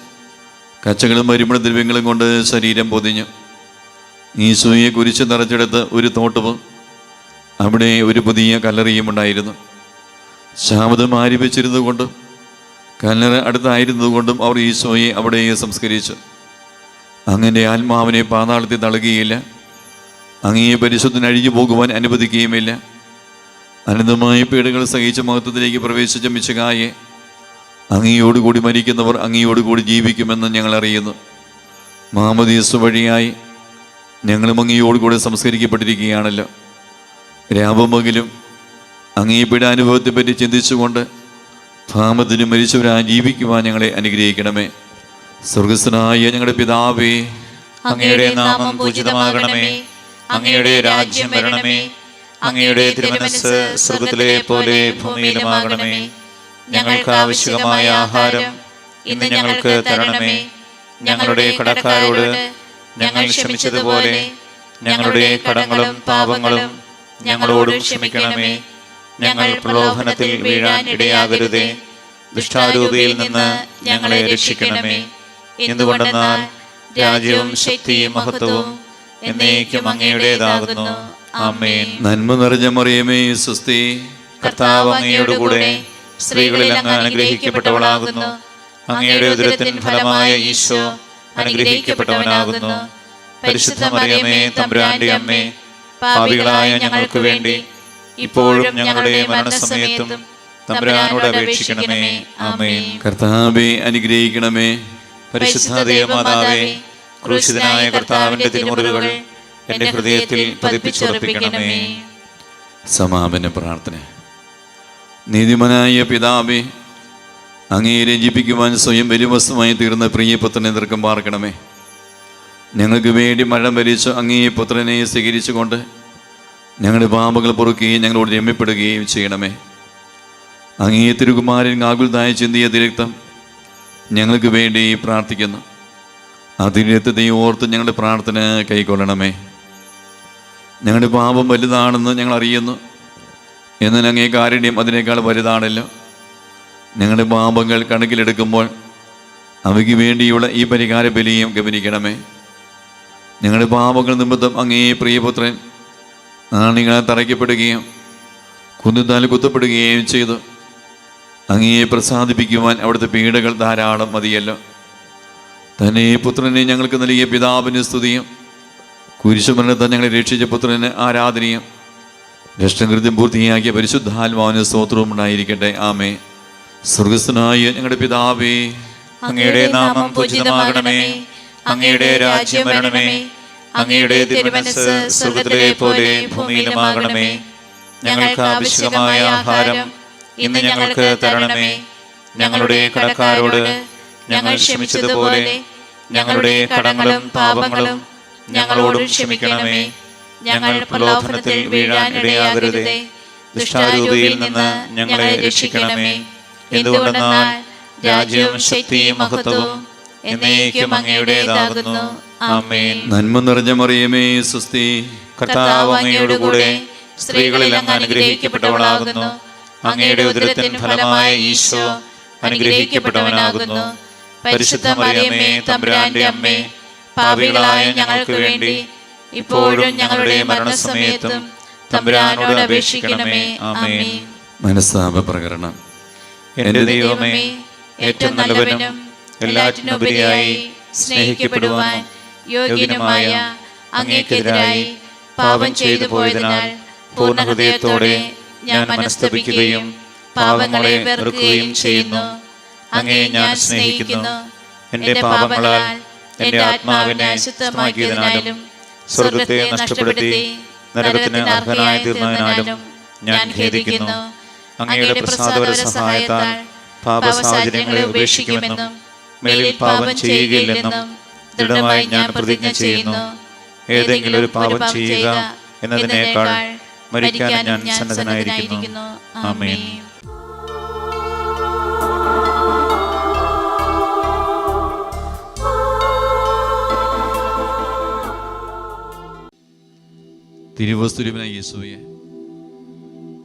കച്ചകളും പരിമള ദ്രവ്യങ്ങളും കൊണ്ട് ശരീരം പൊതിഞ്ഞു. ഈശോയെ കുരിശ് നിറച്ചെടുത്ത് ഒരു തോട്ടവും അവിടെ ഒരു പുതിയ കല്ലറയും ഉണ്ടായിരുന്നു. ശാബതം ആരംഭിച്ചിരുന്നതുകൊണ്ടും കല്ലറ അടുത്തായിരുന്നതുകൊണ്ടും അവർ ഈശോയെ അവിടെ സംസ്കരിച്ചു. അങ്ങനെ ആത്മാവിനെ പാതാളത്തിൽ തള്ളുകയില്ല. അങ്ങയെ പരിശുദ്ധന് അഴിഞ്ഞു പോകുവാൻ അനുവദിക്കുകയുമില്ല. അനന്തമായ പീഡകൾ സഹിച്ച മഹത്വത്തിലേക്ക് പ്രവേശിച്ച മിശിഹായെ, അങ്ങയോടുകൂടി മരിക്കുന്നവർ അങ്ങയോടുകൂടി ജീവിക്കുമെന്ന് ഞങ്ങൾ അറിയുന്നു. മാമോദീസ വഴിയായി ഞങ്ങളും അങ്ങയോടുകൂടി സംസ്കരിക്കപ്പെട്ടിരിക്കുകയാണല്ലോ. രാപമകിലും അങ്ങേ പീഡാനുഭവത്തെപ്പറ്റി ചിന്തിച്ചുകൊണ്ട് ഭാമത്തിനും മരിച്ചവരായി ജീവിക്കുവാൻ ഞങ്ങളെ അനുഗ്രഹിക്കണമേ. സ്വർഗസ്ഥനായ ഞങ്ങളുടെ പിതാവേ, അങ്ങയുടെ നാമം പൂജിതമാകണമേ. അങ്ങയുടെ രാജ്യം വരണമേ. അങ്ങയുടെ തിരുമനസ്സ് സ്വർഗത്തിലെ പോലെ ഭൂമിയിലുമാകണമേ. ഞങ്ങൾക്ക് ആവശ്യമായ ആഹാരം ഇന്ന് ഞങ്ങൾക്ക് തരണമേ. ഞങ്ങളുടെ കടക്കാരോട് ഞങ്ങൾ ക്ഷമിച്ചതുപോലെ ഞങ്ങളുടെ കടങ്ങളും പാപങ്ങളും ഞങ്ങളോടും ക്ഷമിക്കണമേ. ഞങ്ങൾ പ്രലോഭനത്തിൽ വീഴാൻ ഇടയാകരുതേ. ദുഷ്ടാരൂപിയിൽ നിന്ന് ഞങ്ങളെ രക്ഷിക്കണമേ. എന്തുകൊണ്ടെന്നാൽ രാജ്യവും ശക്തിയും മഹത്വവും എന്നേക്കും അങ്ങയുടേതാകുന്നു. ആമേൻ. നന്മ നിറഞ്ഞ മറിയമേ, സ്വസ്തി. കർത്താവ് അങ്ങയുടെ കൂടെ സ്ത്രീകളിൽ അങ്ങ് അനുഗ്രഹിക്കപ്പെട്ടവളാകുന്നു. അങ്ങയുടെ ഉദരത്തിൻ ഫലമായ ഈശോ അനുഗ്രഹിക്കപ്പെട്ടവനാകുന്നു. പരിശുദ്ധ മറിയമേ, തമ്പുരാന്റെ അമ്മേ, പാപികളായ ഞങ്ങൾക്ക് വേണ്ടി ഇപ്പോഴും ഞങ്ങളുടെ മരണസമയത്തും തമ്പുരാനോട് അപേക്ഷിക്കണമേ. ആമേൻ. കർത്താവേ, അനുഗ്രഹിക്കണമേ. പരിശുദ്ധ ദൈവമാതാവേ, ക്രൂശിതനായ കർത്താവിന്റെ തിരുമുറിവുകൾ എന്റെ ഹൃദയത്തിൽ പതിപ്പിച്ചുറപ്പിക്കണമേ. സമാപന പ്രാർത്ഥന. നീതിമാനായ പിതാവേ, അങ്ങയെ രഞ്ജിപ്പിക്കുവാൻ സ്വയം ബലിവസ്തുമായി തീർന്ന പ്രിയപുത്രനെ ദീർഘം പാർക്കണമേ. ഞങ്ങൾക്ക് വേണ്ടി മരണം ഭരിച്ച അങ്ങയെ പുത്രനെ സ്വീകരിച്ചുകൊണ്ട് ഞങ്ങളുടെ പാപങ്ങൾ പൊറുക്കുകയും ഞങ്ങളോട് രമ്യപ്പെടുകയും ചെയ്യണമേ. അങ്ങയെ തിരുകുമാരൻ ആകുലതായി ചിന്തിയ തിരക്തം ഞങ്ങൾക്ക് വേണ്ടി പ്രാർത്ഥിക്കുന്നു. ആ തിരക്തത്തെ ഓർത്ത് ഞങ്ങളുടെ പ്രാർത്ഥന കൈക്കൊള്ളണമേ. ഞങ്ങളുടെ പാപം വലുതാണെന്ന് ഞങ്ങൾ അറിയുന്നു. എന്നാൽ അങ്ങേ കാരുണ്യം അതിനേക്കാൾ വലുതാണല്ലോ. ഞങ്ങളുടെ പാപങ്ങൾ കണക്കിലെടുക്കുമ്പോൾ അവയ്ക്ക് വേണ്ടിയുള്ള ഈ പരിഹാര ബലിയും ഗമനിക്കണമേ. ഞങ്ങളുടെ പാപങ്ങൾ നിമിത്തം അങ്ങേ പ്രിയപുത്രൻ ആണികളെ തറയ്ക്കപ്പെടുകയും കുന്തത്താൽ കുത്തപ്പെടുകയും ചെയ്തു. അങ്ങയെ പ്രസാദിപ്പിക്കുവാൻ അവിടുത്തെ പീഡകൾ ധാരാളം മതിയല്ലോ. തന്നെ പുത്രനെ ഞങ്ങൾക്ക് നൽകിയ പിതാവിന് സ്തുതിയും കുരിശുമരണത്താൽ ഞങ്ങളെ രക്ഷിച്ച പുത്രന് ആരാധനയും രക്ഷകൃത്യം പൂർത്തിയാക്കിയ പരിശുദ്ധാത്മാവിന് സ്തോത്രവും ഉണ്ടായിരിക്കട്ടെ. ആമേ. സ്വർഗസ്ഥനായ ഞങ്ങളുടെ പിതാവേ, അങ്ങയുടെ നാമം പൂജിതമാകണമേ. അങ്ങയുടെ രാജ്യം വരണമേ. അങ്ങയുടെ തിരുമനസ്സ് സ്വർഗത്തിലെ പോലെ ഭൂമിയിലുമാകണമേ. ഞങ്ങൾക്ക് ആവശ്യമായ ആഹാരം ഇന്ന് ഞങ്ങൾക്ക് തരണമേ. ഞങ്ങളുടെ കടക്കാരോട് ഞങ്ങൾ ക്ഷമിച്ചതുപോലെ ഞങ്ങളുടെ കടങ്ങളും പാപങ്ങളും ഞങ്ങളോടും ക്ഷമിക്കണമേ. ഞങ്ങൾ പ്രലോഭനത്തിൽ വീഴാൻ ഇടയാകരുതേ. ദുഷ്ടാരൂപിയിൽ നിന്ന് ഞങ്ങളെ രക്ഷിക്കണമേ. എന്തുകൊണ്ടെന്നാൽ രാജ്യവും ശക്തിയും മഹത്വവും എന്നേക്കും അങ്ങയുടേതാകുന്നു. ആമേൻ. നന്മ നിറഞ്ഞ മറിയമേ, സ്വസ്തി. കർത്താവ് അങ്ങയുടെ കൂടെ സ്ത്രീകളിൽ അങ്ങ് അനുഗ്രഹിക്കപ്പെട്ടവളാകുന്നു. അങ്ങയുടെ ഉദരത്തിൻ ഫലമായ ഈശോ അനുഗ്രഹിക്കപ്പെട്ടവനാകുന്നു. പരിശുദ്ധ മറിയമേ, തമ്പുരാന്റെ അമ്മേ, പാപികളായ ഞങ്ങൾക്ക് വേണ്ടി ഇപ്പോഴും ഞങ്ങളുടെ മരണസമയത്തും തമ്പുരാനോട് അപേക്ഷിക്കണമേ. ആമേൻ. മനസ്താപ പ്രകരണം. എന്റെ ദൈവമേ, ഏറ്റവും നല്ലവനും എല്ലാറ്റിനുപരിയായി സ്നേഹിക്കപ്പെടുവാൻ യോഗ്യനുമായ അങ്ങേക്കെതിരായി പാപം ചെയ്തു പോയതിനാൽ പൂർണ്ണ ഹൃദയത്തോടെ ഞാൻ മനസ്തപിക്കുകയും പാപങ്ങളെ വെറുക്കുകയും ചെയ്യുന്നു. അങ്ങയെ ഞാൻ സ്നേഹിക്കുന്നു. എന്റെ പാപങ്ങളാൽ എന്റെ ആത്മാവിനെ അശുദ്ധമാക്കിയതിനാലും സ്വർഗത്തെ നഷ്ടപ്പെടുത്തി നരകത്തിന് അർഹനായി തീർന്നതിനാലും ഞാൻ ഖേദിക്കുന്നു. അങ്ങയുടെ പ്രസാദപര സഹായത്താൽ പാപസാഹചര്യങ്ങളെ ഉപേക്ഷിക്കുമെന്നും മേലിൽ പാപം ചെയ്യുകയില്ലെന്നും ദൃഢമായി ഞാൻ പ്രതിജ്ഞ ചെയ്യുന്നു. ഏതെങ്കിലും ഒരു പാപം ചെയ്യുക എന്നതിനേക്കാൾ മരിക്കാൻ ഞാൻ സന്നദ്ധനായിരിക്കുന്നു. ആമേൻ. തിരുവസ്തുരൂപനായ യേശുവേ,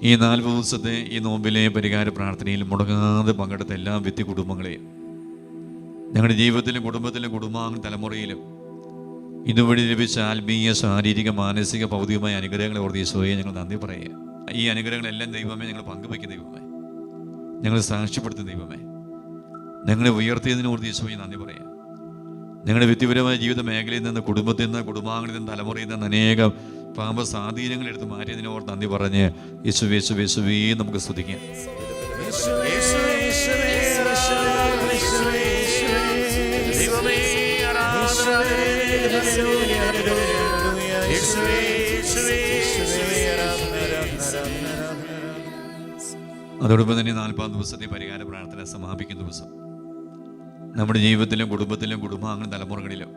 ഈ 40 ദിവസത്തെ ഈ നോമ്പിലെ പരിഹാര പ്രാർത്ഥനയിൽ മുടങ്ങാതെ പങ്കെടുത്ത എല്ലാ വ്യക്തി കുടുംബങ്ങളെയും ഞങ്ങളുടെ ജീവിതത്തിലും കുടുംബത്തിലും കുടുംബാംഗ തലമുറയിലും ഇതുവഴി ലഭിച്ച ആത്മീയ ശാരീരിക മാനസിക ഭൗതികമായ അനുഗ്രഹങ്ങളെ ഓർത്ത് യേശുവേ ഞങ്ങൾ നന്ദി പറയുക. ഈ അനുഗ്രഹങ്ങളെല്ലാം ദൈവമേ ഞങ്ങൾ പങ്കുവയ്ക്കുന്ന ദൈവമേ, ഞങ്ങൾ സാക്ഷ്യപ്പെടുത്തുന്ന ദൈവമേ, ഞങ്ങളെ ഉയർത്തിയതിന് ഓർത്ത് യേശുവേ നന്ദി പറയുക. ഞങ്ങളുടെ വ്യക്തിപരമായ ജീവിത മേഖലയിൽ നിന്ന് കുടുംബത്തിൽ നിന്ന് കുടുംബാംഗങ്ങളിൽ നിന്ന് തലമുറയിൽ നിന്ന് അനേകം പാപ സ്വാധീനങ്ങൾ എടുത്ത് മാറ്റിയതിന് ഓർത്ത് നന്ദി പറഞ്ഞ് യേശുവേ യേശുവേ യേശുവേ നമുക്ക് സ്തുതിക്കാം. അതോടൊപ്പം തന്നെ 40 ദിവസത്തെ പരിഹാര പ്രാർത്ഥന സമാപിക്കുന്ന ദിവസം നമ്മുടെ ജീവിതത്തിലും കുടുംബത്തിലും കുടുംബാംഗ തലമുറകളിലും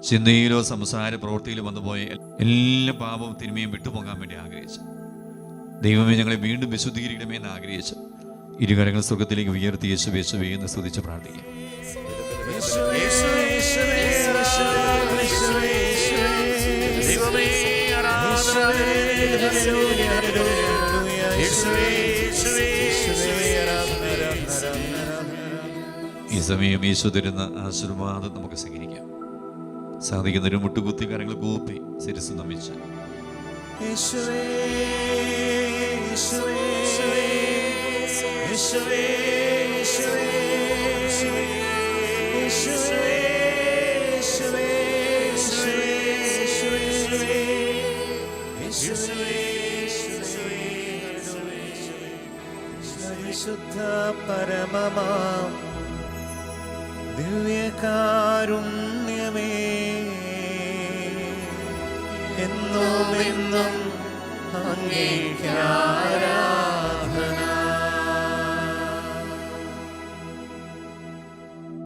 ചിന്തയിലോ സംസാര പ്രവൃത്തിയിലോ വന്നുപോയ എല്ലാ പാപവും തിന്മയും വിട്ടുപോകാൻ വേണ്ടി ആഗ്രഹിച്ചു. ദൈവമേ ഞങ്ങളെ വീണ്ടും വിശുദ്ധീകരിക്കണമേ എന്ന് ആഗ്രഹിച്ചു ഇരുകരങ്ങൾ സ്വർഗത്തിലേക്ക് ഉയർത്തി യേശുവേ യേശുവേ എന്ന് സ്തുതിച്ച് പ്രാർത്ഥിക്കാം. ഈ സമയം യേശു തരുന്ന ആശീർവാദം നമുക്ക് സ്വീകരിക്കാം. സാധിക്കുന്നൊരു മുട്ടുകുത്തി കരങ്ങൾ കൂപ്പി ശിരസ്സ് നമിച്ച് ശുദ്ധ പരമമാം ദിവ്യകാരുണ്യമേ, എന്നും എന്നും അങ്ങേക്ക് ആരാധന.